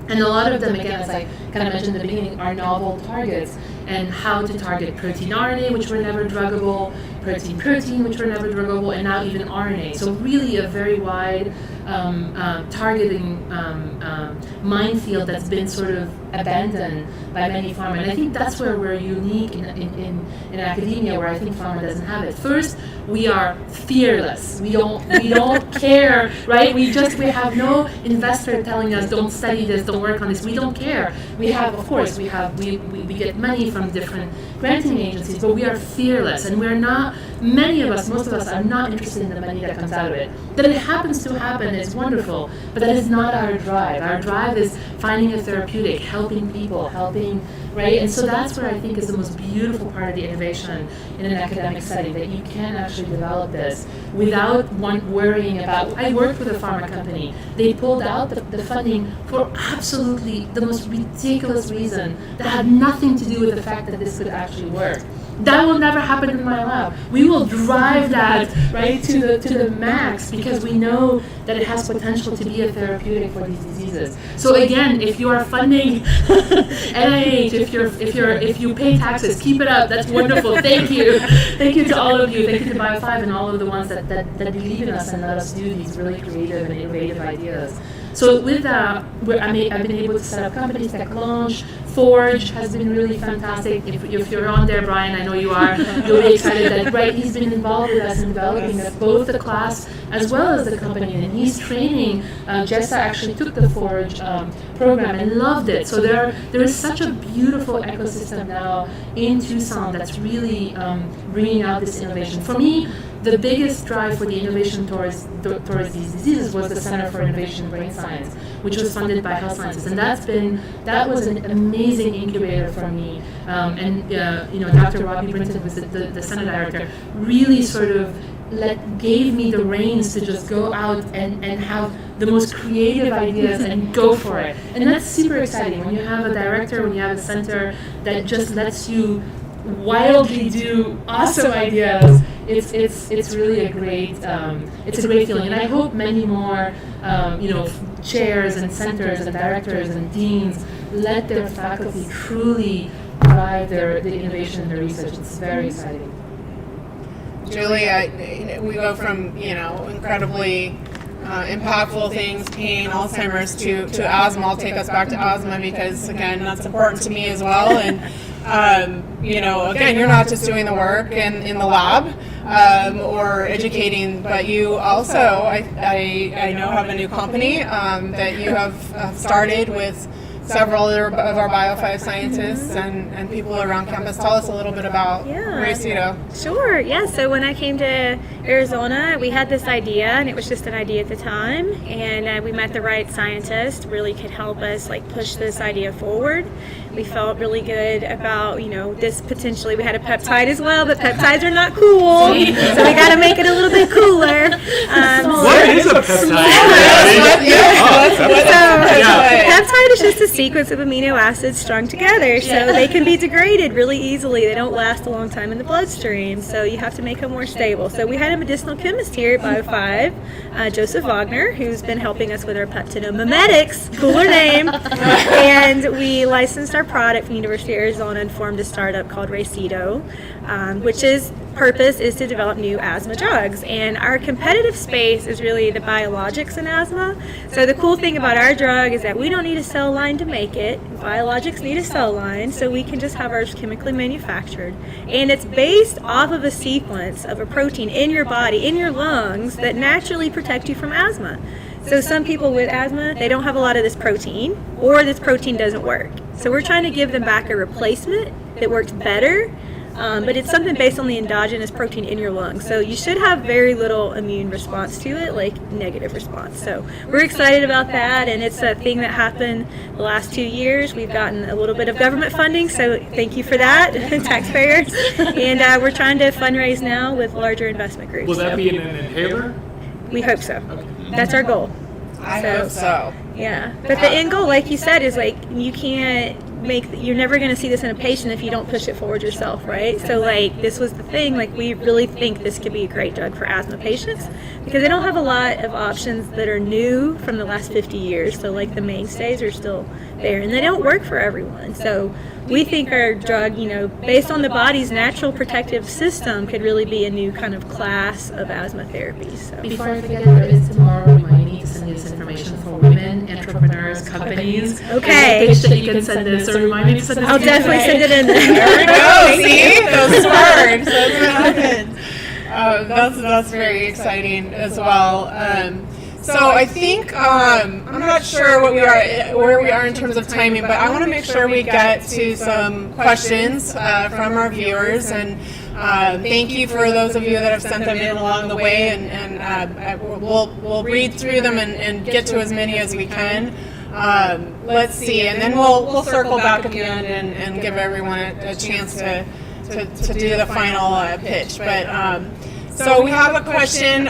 And a lot of them, again, as I kind of mentioned in the beginning, are novel targets, and how to target protein RNA, which were never druggable, protein, which were never druggable, and now even RNA. So really a very wide targeting minefield that's been sort of abandoned by many pharma. And I think that's where we're unique in academia, where I think pharma doesn't have it. First, we are fearless. We don't care, right? We have no investor telling us don't study this, don't work on this. We don't care. We get money from different granting agencies, but we are fearless, and we're not. Most of us are not interested in the money that comes out of it. That it happens to happen is wonderful, but that is not our drive. Our drive is finding a therapeutic, helping people, right? And so that's where I think is the most beautiful part of the innovation in an academic setting, that you can actually develop this without worrying about. I worked with a pharma company. They pulled out the funding for absolutely the most ridiculous reason that had nothing to do with the fact that this could actually work. That will never happen in my lab. We will drive that right to the max because we know that it has potential to be a therapeutic for these diseases. So again, if you are funding NIH, if you pay taxes, keep it up. That's wonderful. Thank you to all of you. Thank you to BIO5 and all of the ones that believe in us and let us do these really creative and innovative ideas. So with that, I've been able to set up companies like Launch. Forge has been really fantastic. If you're on there, Brian, I know you are, you'll be excited that, right, he's been involved with us in developing both the class as well as the company. And he's training. Jessa actually took the Forge program and loved it. So there is such a beautiful ecosystem now in Tucson that's really bringing out this innovation. For me, the biggest drive for the innovation towards these diseases was the Center for Innovation in Brain Science, which was funded by Health Sciences, and that was an amazing incubator for me. Dr. Robbie Brinton, was the Center Director, really sort of gave me the reins to just go out and have the most creative ideas and go for it. And that's super exciting when you have a director, when you have a center that just lets you wildly do awesome ideas. It's really a great feeling, and I hope many more chairs and centers and directors and deans let their faculty truly drive the innovation and the research. It's very exciting. Julie, we go from incredibly impactful things, pain, Alzheimer's, to asthma. I'll take us back to asthma because again that's important to me as well. And again, you're not just doing the work in the lab or educating, but you also, I know, have a new company that you have started with several of our BIO5 scientists and people around campus. Tell us a little bit about Raycedo. Sure, yeah. So when I came to Arizona, we had this idea, and it was just an idea at the time, and we met the right scientist, really could help us push this idea forward. We felt really good about, this potentially, we had a peptide as well, but peptides are not cool, so we got to make it a little bit cooler. What is a peptide? Peptide is just a sequence of amino acids strung together, so they can be degraded really easily. They don't last a long time in the bloodstream, so you have to make them more stable. So we had a medicinal chemist here at BIO5, Joseph Wagner, who's been helping us with our peptidomimetics, cooler name, and we licensed our product from University of Arizona and formed a startup called Raycedo, which purpose is to develop new asthma drugs. And our competitive space is really the biologics in asthma. So the cool thing about our drug is that we don't need a cell line to make it. Biologics need a cell line, so we can just have ours chemically manufactured. And it's based off of a sequence of a protein in your body, in your lungs, that naturally protect you from asthma. So some people with asthma, they don't have a lot of this protein, or this protein doesn't work. So we're trying to give them back a replacement that works better, but it's something based on the endogenous protein in your lungs. So you should have very little immune response to it, like negative response. So we're excited about that, and it's a thing that happened the last 2 years. We've gotten a little bit of government funding, so thank you for that, taxpayers. And we're trying to fundraise now with larger investment groups. Will that be in an inhaler? We hope so. That's our goal. I hope so. Yeah, but the end goal, like you said, is like you're never going to see this in a patient if you don't push it forward yourself, right? So like this was the thing, like we really think this could be a great drug for asthma patients because they don't have a lot of options that are new from the last 50 years. So like the mainstays are still there and they don't work for everyone. So we think our drug, based on the body's natural protective system, could really be a new kind of class of asthma therapy. So Before I forget, there is tomorrow. We might need to send you this information for women, entrepreneurs, companies. Okay. There's a page that you can send this, so remind me to send this. I'll definitely send it in there. There we go. See, those sparks. That's what happens. That's very exciting as well. So I think I'm not sure where we are in terms of timing, but I want to make sure we get to some questions from our viewers. And thank you for those of you that have sent them in along the way. And we'll read through them and get to as many as we can. Let's see, and then we'll circle back at the end and give everyone a chance to do the final pitch. But so we have a question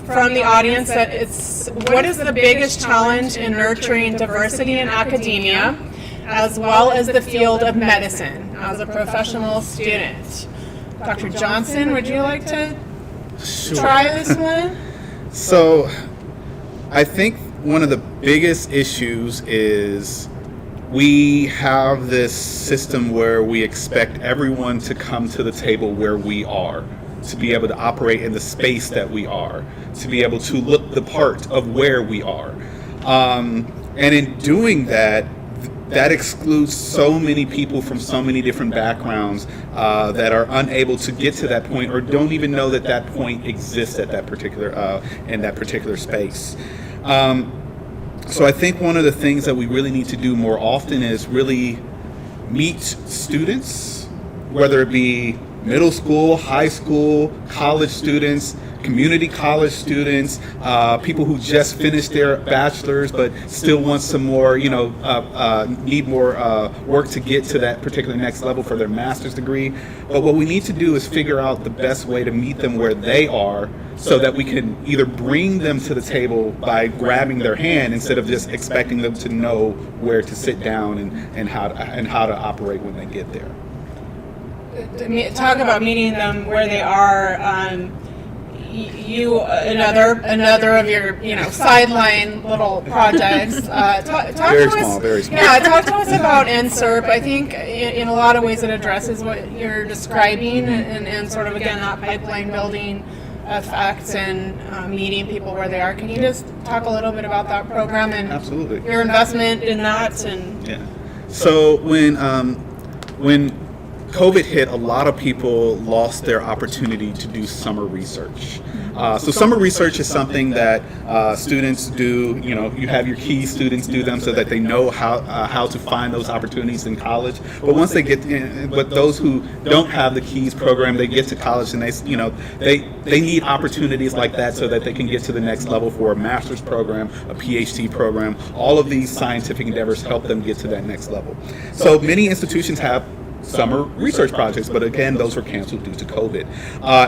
from the audience that it's, what is the biggest challenge in nurturing diversity in academia as well as the field of medicine as a professional student? Dr. Johnson, would you like to try this one? So I think one of the biggest issues is we have this system where we expect everyone to come to the table where we are, to be able to operate in the space that we are, to be able to look the part of where we are. And in doing that, that excludes so many people from so many different backgrounds that are unable to get to that point or don't even know that that point exists at that particular in that particular space. So I think one of the things that we really need to do more often is really meet students, whether it be middle school, high school, college students, community college students, people who just finished their bachelor's but still want some more, need more work to get to that particular next level for their master's degree. But what we need to do is figure out the best way to meet them where they are so that we can either bring them to the table by grabbing their hand instead of just expecting them to know where to sit down and how to operate when they get there. Talk about meeting them where they are. Another of your sideline little projects. Very small. Yeah, talk to us about NSERP. I think in a lot of ways it addresses what you're describing and sort of again that pipeline building effect and meeting people where they are. Can you just talk a little bit about that program and Absolutely. your investment in that? And yeah. So when COVID hit, a lot of people lost their opportunity to do summer research. So summer research is something that students do. You have your key students do them so that they know how to find those opportunities in college. But once they get in, but those who don't have the keys program, they get to college and they need opportunities like that so that they can get to the next level for a master's program, a PhD program. All of these scientific endeavors help them get to that next level. So many institutions have summer research projects, but again, those were canceled due to COVID.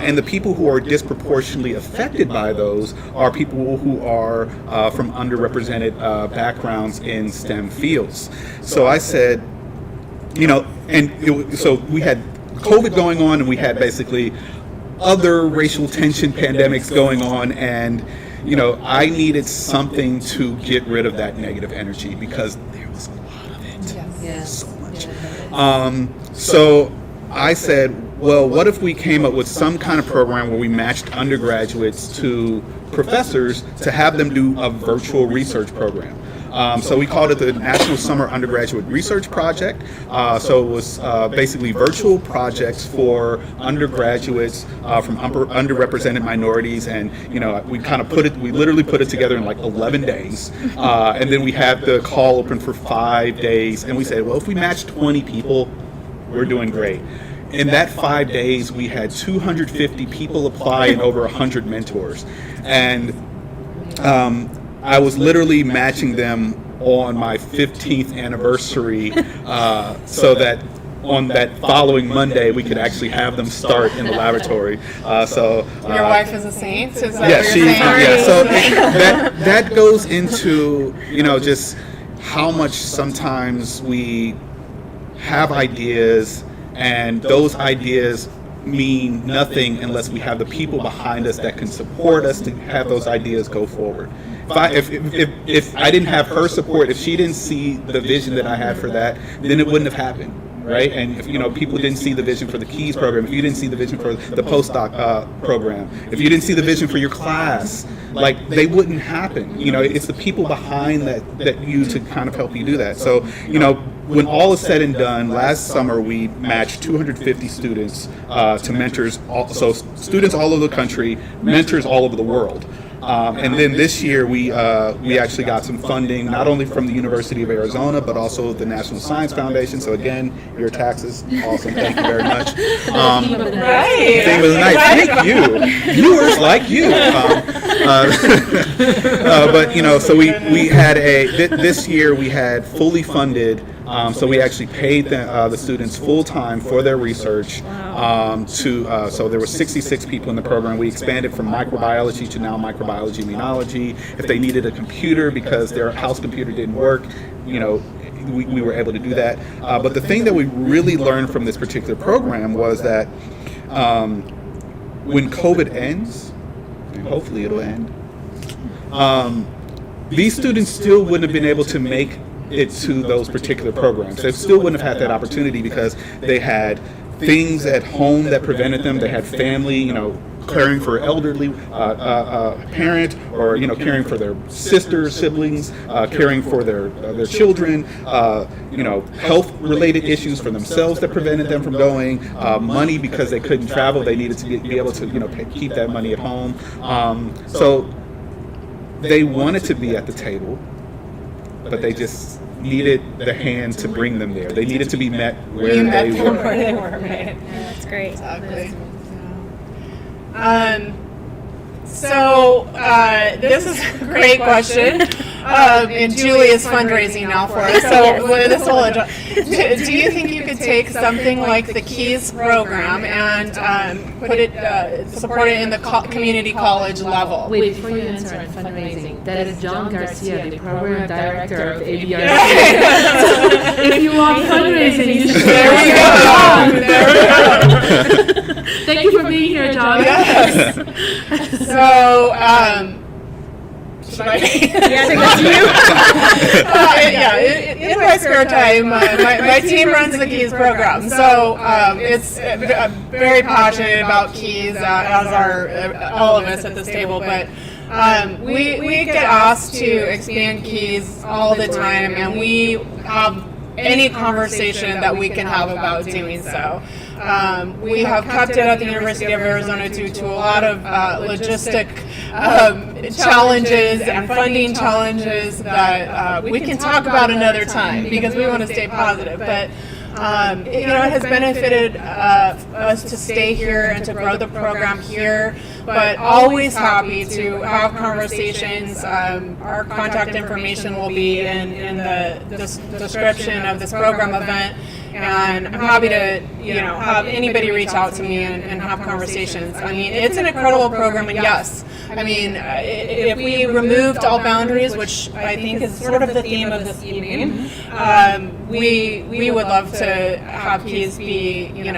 And the people who are disproportionately affected by those are people who are from underrepresented backgrounds in STEM fields. So I said, so we had COVID going on, and we had basically other racial tension pandemics going on, and I needed something to get rid of that negative energy because there was a lot of it. Yes. So much. So I said, well, what if we came up with some kind of program where we matched undergraduates to professors to have them do a virtual research program? So we called it the National Summer Undergraduate Research Project. So it was basically virtual projects for undergraduates from underrepresented minorities, and we literally put it together in like 11 days, and then we had the call open for 5 days, and we said, well, if we match 20 people, we're doing great. in that 5 days, we had 250 people apply and over 100 mentors. And I was literally matching them on my 15th anniversary so that on that following Monday, we could actually have them start in the laboratory. Your wife is a saint? Is that Yeah, what you're saying? So that goes into, just how much sometimes we have ideas, and those ideas mean nothing unless we have the people behind us that can support us to have those ideas go forward. If I didn't have her support, if she didn't see the vision that I had for that, then it wouldn't have happened. Right, and if people didn't see the vision for the Keys program, if you didn't see the vision for the postdoc program, if you didn't see the vision for your class, like, they wouldn't happen. It's the people behind that you to kind of help you do that. So when all is said and done, last summer we matched 250 students to mentors, so students all over the country, mentors all over the world. And then this year we actually got some funding, not only from the University of Arizona, but also the National Science Foundation. So again, your taxes, awesome. Thank you very much. Right. Thing was nice. Thank you. Viewers like you. But so we had this year we had fully funded. So we actually paid the students full time for their research. So there were 66 people in the program. We expanded from microbiology to now microbiology immunology. If they needed a computer because their house computer didn't work, we were able to do that. But the thing that we really learned from this particular program was that when COVID ends, and hopefully it'll end, these students still wouldn't have been able to make it to those particular programs. They still wouldn't have had that opportunity because they had things at home that prevented them. They had family, caring for elderly parent, or caring for their sisters, siblings, caring for their children, health-related issues for themselves that prevented them from going, money because they couldn't travel. They needed to be able to keep that money at home. So they wanted to be at the table, but they just needed the hand to bring them there. They needed to be met where they were. Right. Yeah, that's great. Exactly. So this is a great question, and Julie is fundraising now for us. So with this whole, do you think you could take something like the Keys program and support it in the community college level? Wait, before you answer on fundraising, that is John Garcia, the program director of ABRC. If you want fundraising, you should. There we go. Thank you for being here, John. Yes. So, should I? Yeah, I think that's you. In my spare time, my team runs the Keys program. So it's very passionate about Keys, as are all of us at this table. But we get asked to expand Keys all the time, and we have any conversation that we can have about doing so. We have kept it at the University of Arizona due to a lot of logistic challenges and funding challenges that we can talk about another time because we want to stay positive. But it has benefited us to stay here and to grow the program here, but always happy to have conversations. Our contact information will be in the description of this program event, and I'm happy to have anybody reach out to me and have conversations. I mean, it's an incredible program, and yes, I mean, if we removed all boundaries, which I think is sort of the theme of this evening, we would love to have Keys be, in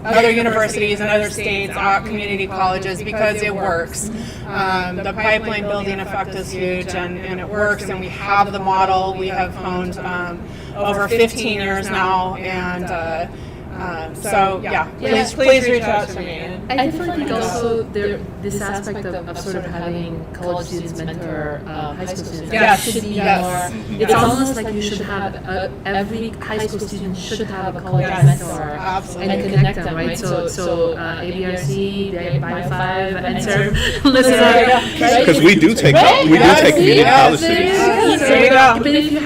other universities and other states, community colleges, because it works. The pipeline building effect is huge, and it works, and we have the model. We have honed over 15 years now, and please reach out to me. I feel like also this aspect of sort of having college students mentor high school students should be more. It's almost like you should have every high school student should have a college mentor and connect them, right? So ABRC, BIO5, and serve Because we do take community college students. But if you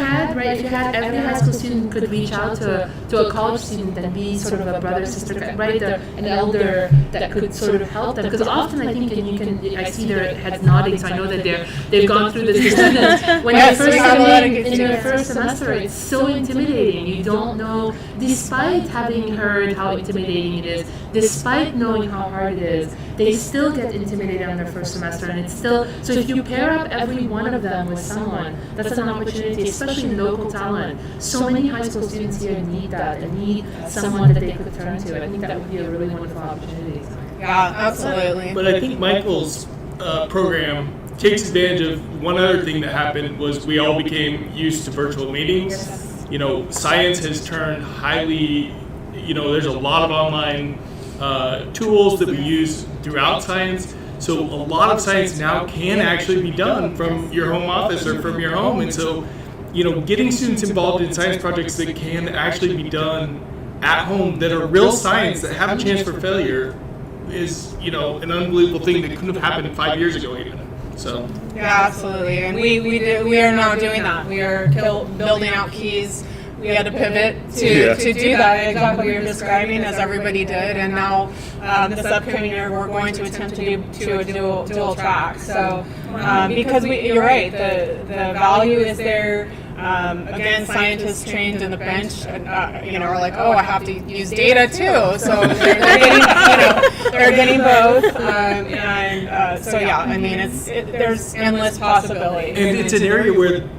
had every high school student could reach out to a college student and be need sort of a brother, sister, right? An elder that could sort of help them. Because often I think, I see their heads nodding, so I know that they've gone through this. Students, when Yes, they first we have come a lot of in good their students. first semester, it's so intimidating. You don't know, despite having heard how intimidating it is, despite knowing how hard it is, they still get intimidated on their first semester. And it's still, so if you pair up every one of them with someone, that's an opportunity, especially local talent. So many high school students here need that and need someone that they could turn to. I think that would be a really wonderful opportunity. Yeah, absolutely. But I think Michael's program takes advantage of one other thing that happened was we all became used to virtual meetings. Science has turned highly, there's a lot of online tools that we use throughout science. So a lot of science now can actually be done from your home office or from your home. And so, getting students involved in science projects that can actually be done at home that are real science, that have a chance for failure, is, an unbelievable thing that couldn't have happened 5 years ago even. So. Yeah, absolutely. And we are now doing that. We are building out keys. We had to pivot to do that, exactly what you're describing, as everybody did. And now this upcoming year, we're going to attempt to do a dual track. So because you're right, the value is there. Again, scientists trained in the bench, are like, oh, I have to use data too. So they're getting both. So yeah, I mean, there's endless possibility. And it's an area where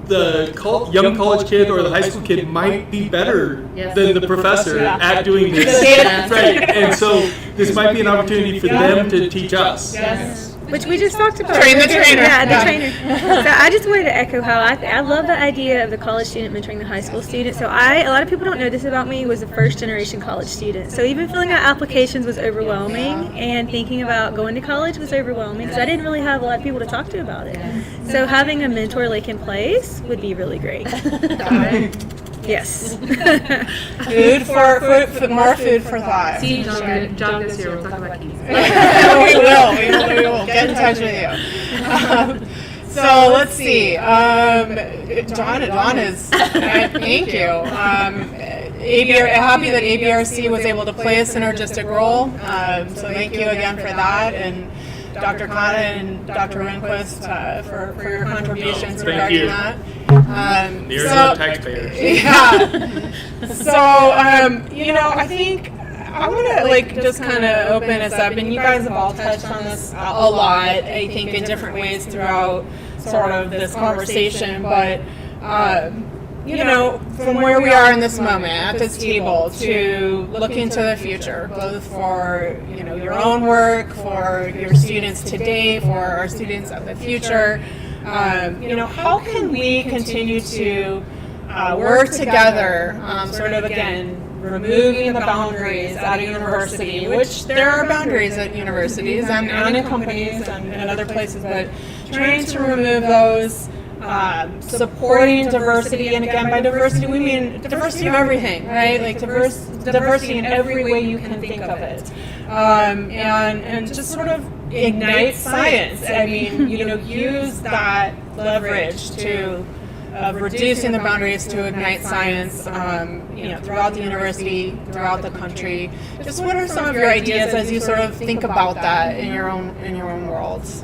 the young college kid or the high school kid might be better than the professor at doing this. Right. And so this might be an opportunity for them to teach us. Yes. Which we just talked about. Train the trainer. Yeah, the trainer. So I just wanted to echo how I love the idea of the college student mentoring the high school student. So a lot of people don't know this about me, was a first generation college student. So even filling out applications was overwhelming, and thinking about going to college was overwhelming because I didn't really have a lot of people to talk to about it. So having a mentor like in place would be really great. Yes. More food for thought. See, John this year, we'll talk about keys. We will. Get in touch with you. So let's see. Dawn is, thank you. Happy that ABRC was able to play a synergistic role. So thank you again for that. And Dr. Khanna and Dr. Renquist for your contributions regarding that. You're the taxpayers. Yeah. So, I think I want to just kind of open us up, and you guys have all touched on this a lot, I think, in different ways throughout sort of this conversation, but, from where we are in this moment at this table to look into the future, both for, your own work, for your students today, for our students of the future, how can we continue to work together, sort of, again, removing the boundaries at a university, which there are boundaries at universities and in companies and other places, but trying to remove those, supporting diversity, and again, by diversity we mean diversity of everything, right? Like diversity in every way you can think of it, and just sort of ignite science. I mean, use that leverage to reducing the boundaries to ignite science, throughout the university, throughout the country. Just what are some of your ideas as you sort of think about that in your own worlds?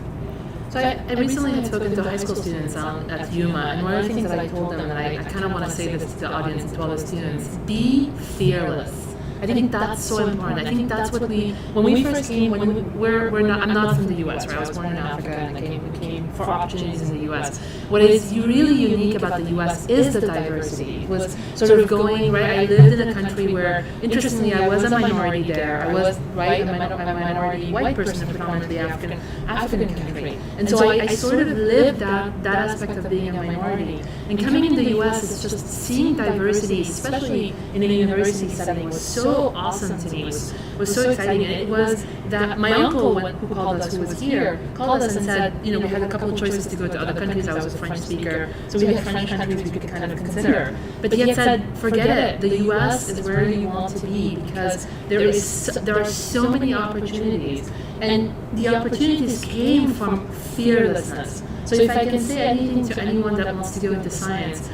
So I recently had spoken to high school students at UMA, and one of the things that I told them, and I kind of want to say this to the audience and to all the students, be fearless. I think that's so important. I think that's what when we first came, I'm not from the U.S., right? I was born in Africa, and we came for opportunities in the U.S. What is really unique about the U.S. is the diversity. It was sort of going, right? I lived in a country where, interestingly, I was a minority there. I was, right, a minority white person in a predominantly African country. And so I sort of lived that aspect of being a minority. And coming in the U.S. is just seeing diversity, especially in a university setting, was so awesome to me, was so exciting. And it was that my uncle, who called us, who was here, called us and said, we had a couple of choices to go to other countries. I was a French speaker, so we had French countries we could kind of consider. But he had said, forget it, the U.S. is where you want to be, because there are so many opportunities. And the opportunities came from fearlessness. So if I can say anything to anyone that wants to go into science,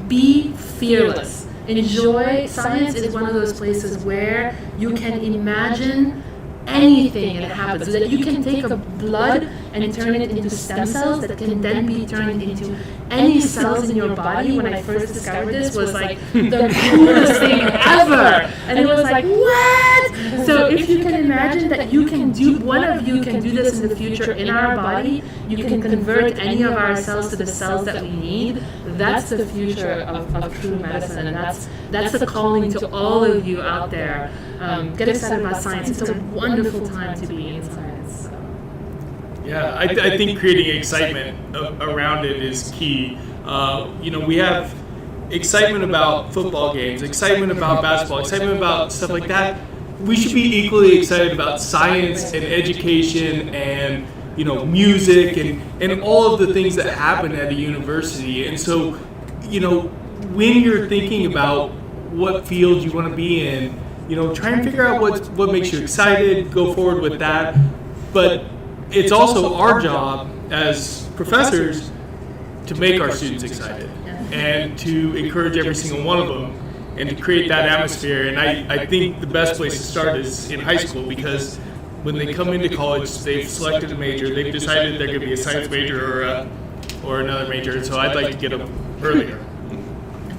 be fearless. enjoy. Science is one of those places where you can imagine anything and it happens. So that you can take a blood and turn it into stem cells that can then be turned into any cells in your body. When I first discovered this, was like the coolest thing ever. And it was like, what? So if you can imagine that you can do, one of you can do this in the future in our body, you can convert any of our cells to the cells that we need. That's the future of true medicine, and that's the calling to all of you out there. Get excited about science. It's a wonderful time to be in science. So. Yeah, I think creating excitement around it is key. We have excitement about football games, excitement about basketball, excitement about stuff like that. We should be equally excited about science and education and music and all of the things that happen at a university. And so, when you're thinking about what field you want to be in, try and figure out what makes you excited, go forward with that. But it's also our job as professors to make our students excited and to encourage every single one of them and to create that atmosphere. And I think the best place to start is in high school, because when they come into college, they've selected a major, they've decided they're going to be a science major or another major. So I'd like to get them earlier.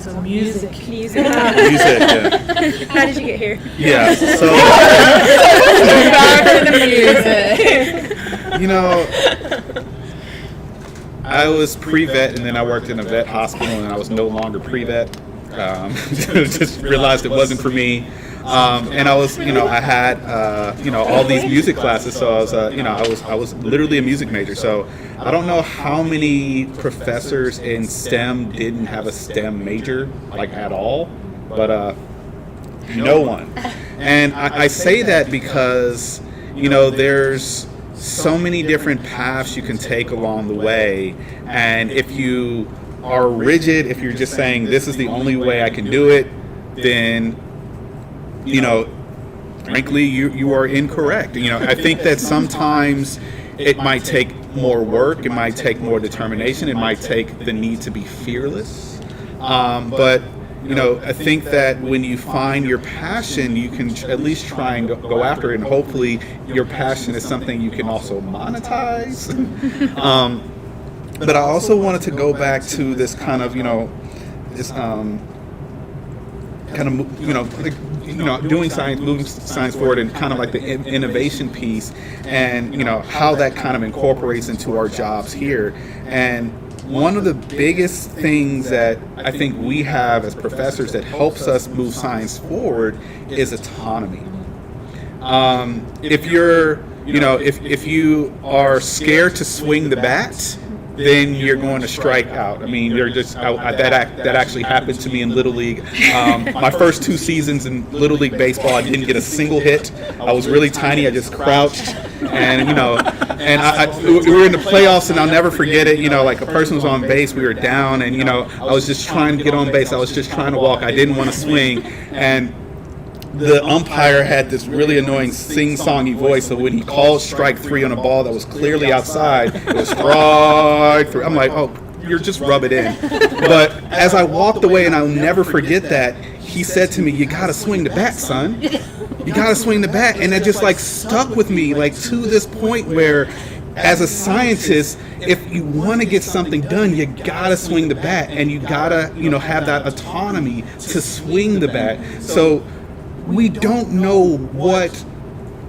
So music. Yeah. How did you get here? Yeah, so Back to the music. I was pre-vet, and then I worked in a vet hospital, and I was no longer pre-vet. Just realized it wasn't for me. And I was, I had, all these music classes. So I was literally a music major. So I don't know how many professors in STEM didn't have a STEM major, like at all, but no one. And I say that because, there's so many different paths you can take along the way. And if you are rigid, if you're just saying this is the only way I can do it, then frankly, you are incorrect. I think that sometimes it might take more work, it might take more determination, it might take the need to be fearless. But I think that when you find your passion, you can at least try and go after it, and hopefully your passion is something you can also monetize. But I also wanted to go back to this kind of, this doing science, moving science forward, and kind of like the innovation piece, and how that kind of incorporates into our jobs here. And one of the biggest things that I think we have as professors that helps us move science forward is autonomy. If you're, if you are scared to swing the bat, then you're going to strike out. I mean, you're just that actually happened to me in Little League. My first 2 seasons in Little League baseball, I didn't get a single hit. I was really tiny. I just crouched, and we were in the playoffs, and I'll never forget it. Like a person was on base, we were down, and I was just trying to get on base. I was just trying to walk. I didn't want to swing, and the umpire had this really annoying sing-songy voice, so when he called strike 3 on a ball that was clearly outside, it was strike 3. I'm like, oh, you're just rub it in. But as I walked away, and I'll never forget that, he said to me, you gotta swing the bat, son. You gotta swing the bat. And it just stuck with me, to this point where, as a scientist, if you want to get something done, you gotta swing the bat, and you gotta, have that autonomy to swing the bat. So we don't know what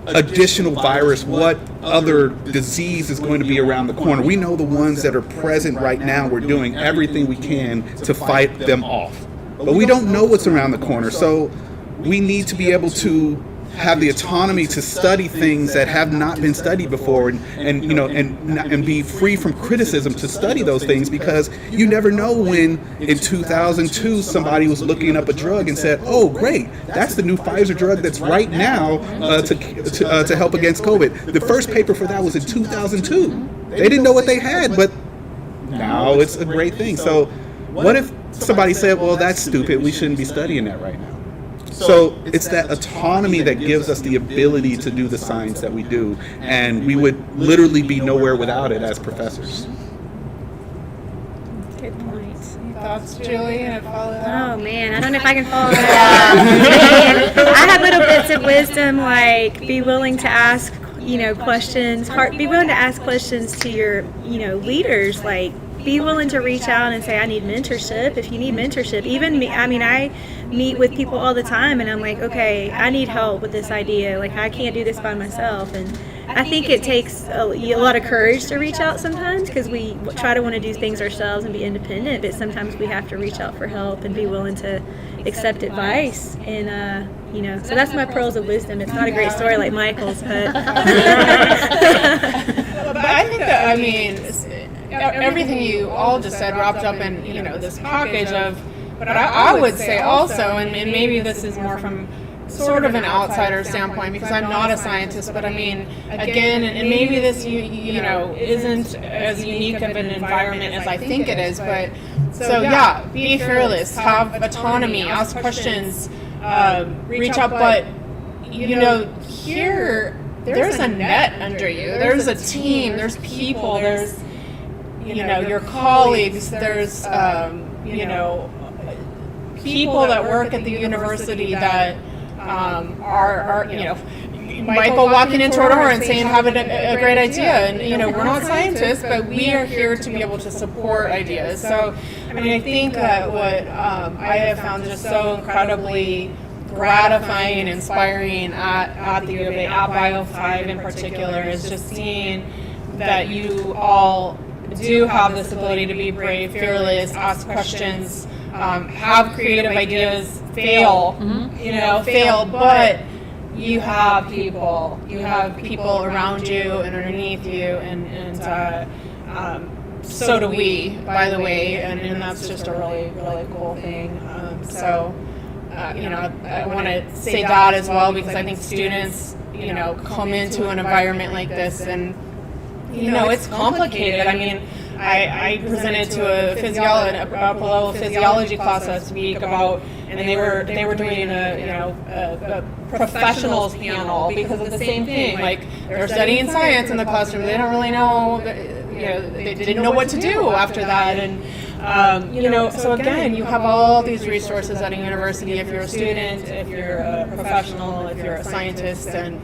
additional virus, what other disease is going to be around the corner. We know the ones that are present right now. We're doing everything we can to fight them off. But we don't know what's around the corner. So we need to be able to have the autonomy to study things that have not been studied before, and be free from criticism to study those things, because you never know when in 2002 somebody was looking up a drug and said, oh great, that's the new Pfizer drug that's right now to help against COVID. The first paper for that was in 2002. They didn't know what they had, but now it's a great thing. So what if somebody said, well, that's stupid, we shouldn't be studying that right now? So it's that autonomy that gives us the ability to do the science that we do, and we would literally be nowhere without it as professors. Good point. thoughts, Julie, and follow that? Oh man, I don't know if I can follow that. I have little bits of wisdom like be willing to ask, questions. Be willing to ask questions to your, leaders. Like be willing to reach out and say, I need mentorship. If you need mentorship, even me. I mean, I meet with people all the time, and I'm like, okay, I need help with this idea. Like I can't do this by myself, and I think it takes a lot of courage to reach out sometimes because we try to want to do things ourselves and be independent, but sometimes we have to reach out for help and be willing to accept advice. And, so that's my pearls of wisdom. It's not a great story like Michael's, but. But I think that, everything you all just said wrapped up in, this package of, but I would say also, and maybe this is more from sort of an outsider standpoint because I'm not a scientist, but again, and maybe this isn't as unique of an environment as I think it is, but so be fearless, have autonomy, ask questions, reach out, but here there's a net under you, there's a team, there's people, there's your colleagues, there's people that work at the university that are Michael walking into our door and saying have a great idea, and we're not scientists, but we are here to be able to support ideas. So I think that what I have found just so incredibly gratifying and inspiring at the U of A, at BIO5 in particular, is just seeing that you all do have this ability to be brave, fearless, ask questions, have creative ideas, fail, but you have people around you and underneath you, and so do we, by the way, and that's just a really, really cool thing. I want to say that as well, because I think students, come into an environment like this, and it's complicated. I presented to a physiology class last week about, and they were doing a professionals panel because of the same thing. Like they're studying science in the classroom, they don't really know, they didn't know what to do after that, and so again, you have all these resources at a university if you're a student, if you're a professional, if you're a scientist, and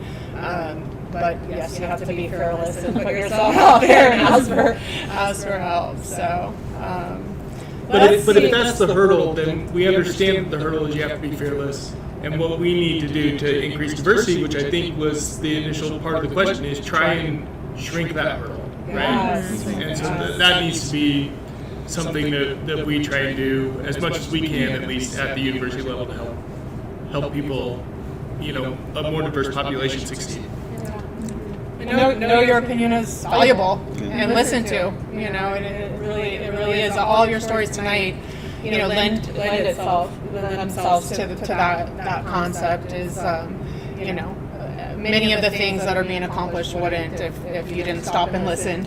but yes, you have to be fearless and put yourself out there and ask for help. So, but if that's the hurdle, then we understand that the hurdle is you have to be fearless. And what we need to do to increase diversity, which I think was the initial part of the question, is try and shrink that hurdle, right? Yes. And so that needs to be something that we try and do as much as we can, at least at the university level, to help people, a more diverse population succeed. Know your opinion is valuable and listen to. It really is. All your stories tonight, lend themselves to that concept. Is many of the things that are being accomplished wouldn't if you didn't stop and listen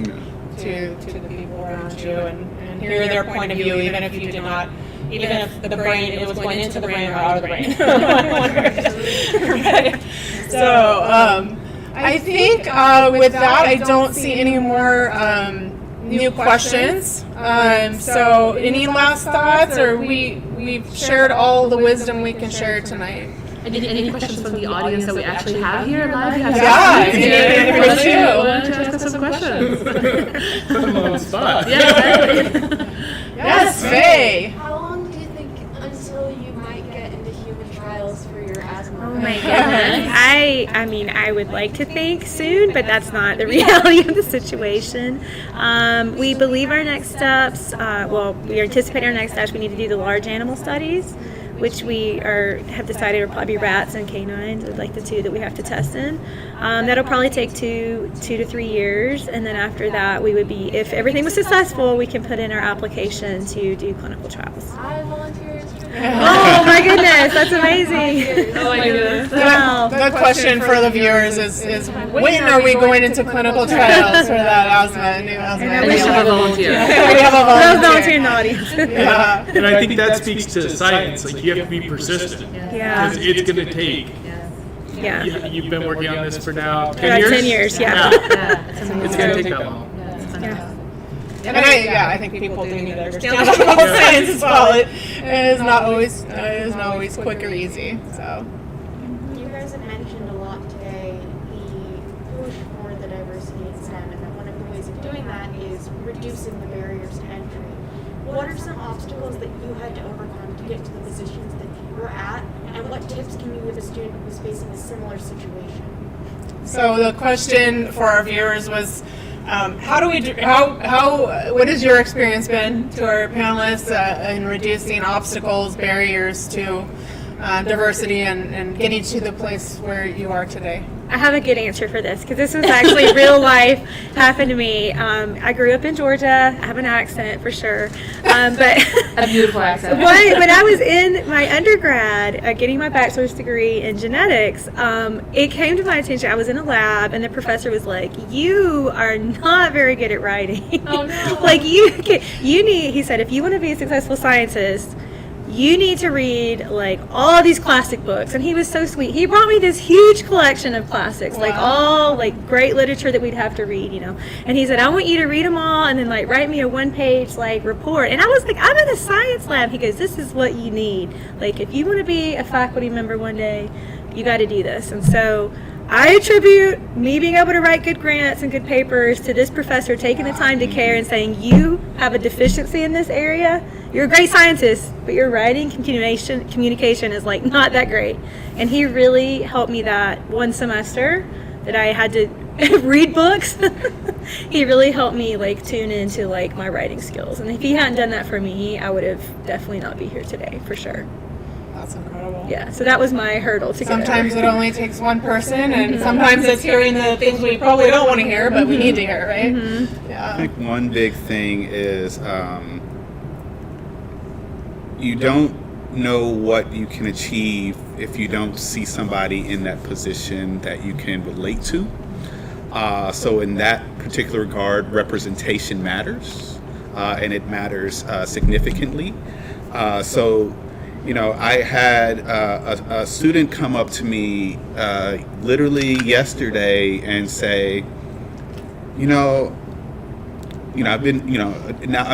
to the people around you and hear their point of view, even if you did not. Even if it was going into the brain or out of the brain. Right. So. I think with that, I don't see any more new questions. So any last thoughts, or we've shared all the wisdom we can share tonight? Any questions from the audience that we actually have here live? Yeah, want to ask us some questions? Put them on the spot. Yes, Faye. How long do you think until you might get into human trials for your asthma? Oh my goodness. I would like to think soon, but that's not the reality of the situation. We believe our next steps, we anticipate our next steps. We need to do the large animal studies, which we have decided will probably be rats and canines, are like the two that we have to test in. That'll probably take 2 to 3 years, and then after that we would be, if everything was successful, we can put in our application to do clinical trials. I volunteer. Oh my goodness, that's amazing. Oh my goodness. Wow. The question for the viewers is when are we going into clinical trials for that new asthma? And We should have a volunteer. We have a Those volunteer. in the audience. Yeah. And I think that speaks to science. Like, you have to be persistent. Yeah. Because it's going to take. Yeah. You've been working on this for now 10 About years? 10 years, yeah. It's going to take that long. Yeah. And I think people do need to understand how science is well. It is not always quick or easy. So. You guys have mentioned a lot today the push for the diversity in STEM, and that one of the ways of doing that is reducing the barriers to entry. What are some obstacles that you had to overcome to get to the positions that you were at, and what tips can you give a student who's facing a similar situation? So the question for our viewers was, what has your experience been, to our panelists, in reducing obstacles, barriers to diversity and getting to the place where you are today? I have a good answer for this because this was actually real life happened to me. I grew up in Georgia. I have an accent for sure, but A beautiful accent. when I was in my undergrad, getting my bachelor's degree in genetics, it came to my attention. I was in a lab, and the professor was like, "You are not very good at writing. Oh, no. Like you need." He said, "If you want to be a successful scientist, you need to read like all these classic books." And he was so sweet. He brought me this huge collection of classics, like all like great literature that we'd have to read, And he said, "I want you to read them all and then like write me a 1-page like report." And I was like, "I'm in a science lab." He goes, "This is what you need. Like if you want to be a faculty member one day, you got to do this." And so I attribute me being able to write good grants and good papers to this professor taking the time to care and saying, "You have a deficiency in this area. You're a great scientist, but your writing communication is like not that great." And he really helped me that one semester that I had to read books. He really helped me like tune into like my writing skills. And if he hadn't done that for me, I would have definitely not be here today for sure. That's incredible. Yeah, so that was my hurdle to get Sometimes over. it only takes one person, and sometimes it's hearing the things we probably don't want to hear, but we need to hear, right? Yeah. I think one big thing is you don't know what you can achieve if you don't see somebody in that position that you can relate to. So in that particular regard, representation matters, and it matters significantly. I had a student come up to me literally yesterday and say, I'm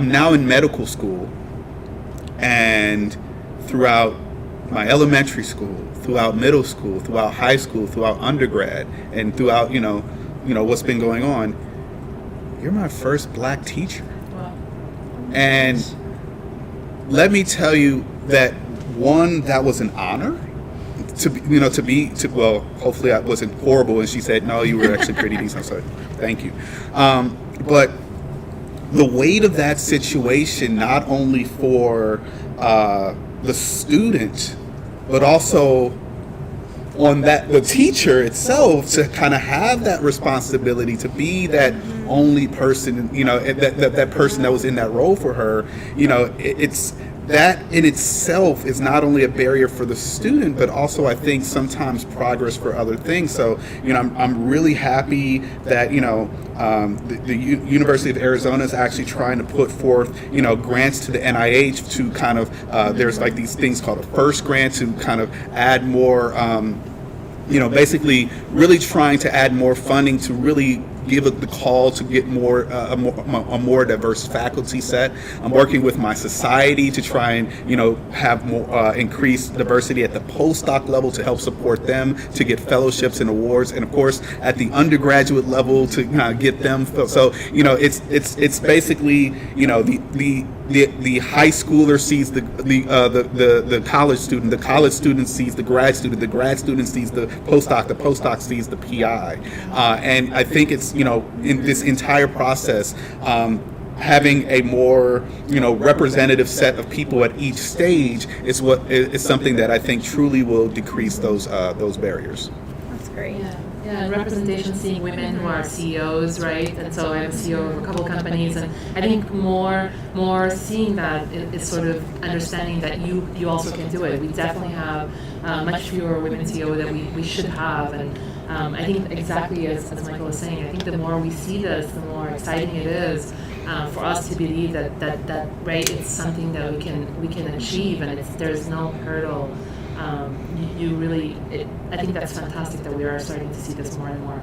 now in medical school, and throughout my elementary school, throughout middle school, throughout high school, throughout undergrad, and throughout what's been going on, you're my first black teacher. Wow. And let me tell you that one, that was an honor well, hopefully I wasn't horrible. And she said, "No, you were actually pretty decent." So thank you. But the weight of that situation, not only for the student, but also on the teacher itself, to kind of have that responsibility to be that only person, that person that was in that role for her, it's that in itself is not only a barrier for the student, but also I think sometimes progress for other things. So, I'm really happy that, the University of Arizona is actually trying to put forth, grants to the NIH to kind of, there's like these things called a FIRST grant to kind of add more, basically really trying to add more funding to really give it the call to get more a more diverse faculty set. I'm working with my society to try and have more increased diversity at the postdoc level to help support them to get fellowships and awards, and of course at the undergraduate level to get them. So it's basically the high schooler sees the college student sees the grad student sees the postdoc sees the PI, and I think it's in this entire process, having a more representative set of people at each stage is something that I think truly will decrease those barriers. That's great. Yeah, and representation, seeing women who are CEOs, right? And so I'm a CEO of a couple companies, and I think more seeing that is sort of understanding that you also can do it. We definitely have much fewer women CEO than we should have, and I think exactly as Michael was saying, I think the more we see this, the more exciting it is for us to believe that right, it's something that we can achieve, and there's no hurdle. I think that's fantastic that we are starting to see this more and more.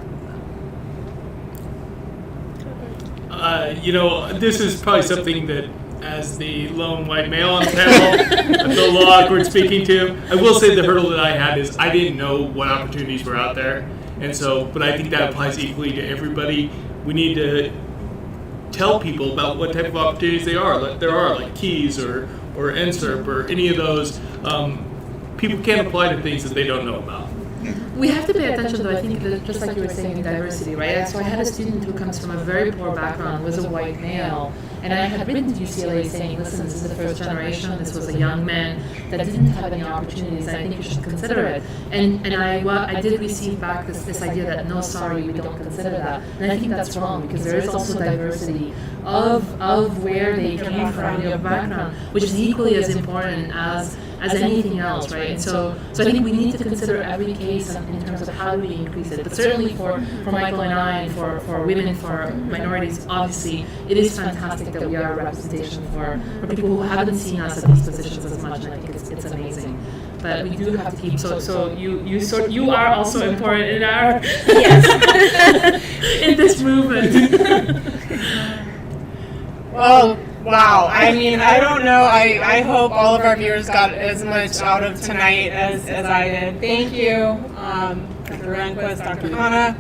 This is probably something that, as the lone white male on the panel, I feel a little awkward speaking to. I will say the hurdle that I had is I didn't know what opportunities were out there. And so, but I think that applies equally to everybody. We need to tell people about what type of opportunities there are, like keys or NSERP or any of those. People can't apply to things that they don't know about. We have to pay attention, though, I think, that just like you were saying, in diversity, right? So I had a student who comes from a very poor background, was a white male, and I had written to UCLA saying, listen, this is the first generation, this was a young man that didn't have any opportunities, and I think you should consider it. And I did receive back this idea that, no, sorry, we don't consider that. And I think that's wrong, because there is also diversity of where they came from, their background, which is equally as important as anything else, right? And so I think we need to consider every case in terms of how do we increase it. But certainly for Michael and I, and for women, for minorities, obviously, it is fantastic that we are a representation for people who haven't seen us at these positions as much, and I think it's amazing. But we do have to keep, so you are also important in our, in this movement. Well, wow. I mean, I don't know. I hope all of our viewers got as much out of tonight as I did. Thank you, Dr. Renquist, Dr. Khanna,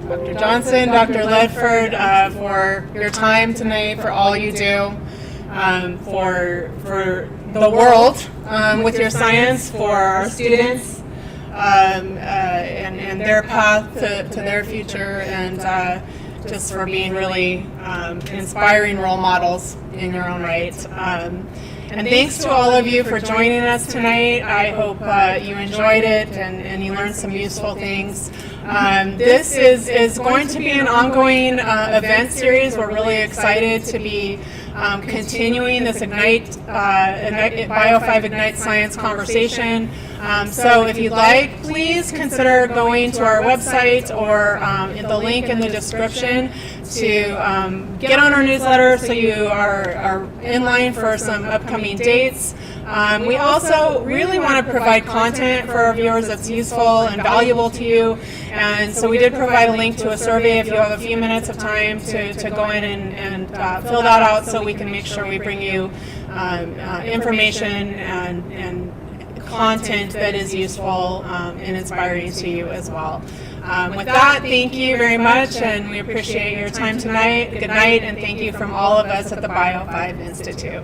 Dr. Johnson, Dr. Ledford, for your time tonight, for all you do, for the world with your science, for our students, and their path to their future, and just for being really inspiring role models in your own right. And thanks to all of you for joining us tonight. I hope you enjoyed it and you learned some useful things. This is going to be an ongoing event series. We're really excited to be continuing this BIO5 Ignite Science conversation. So if you'd like, please consider going to our website or the link in the description to get on our newsletter so you are in line for some upcoming dates. We also really want to provide content for our viewers that's useful and valuable to you. And so we did provide a link to a survey if you have a few minutes of time to go in and fill that out so we can make sure we bring you information and content that is useful and inspiring to you as well. With that, thank you very much, and we appreciate your time tonight. Good night, and thank you from all of us at the BIO5 Institute.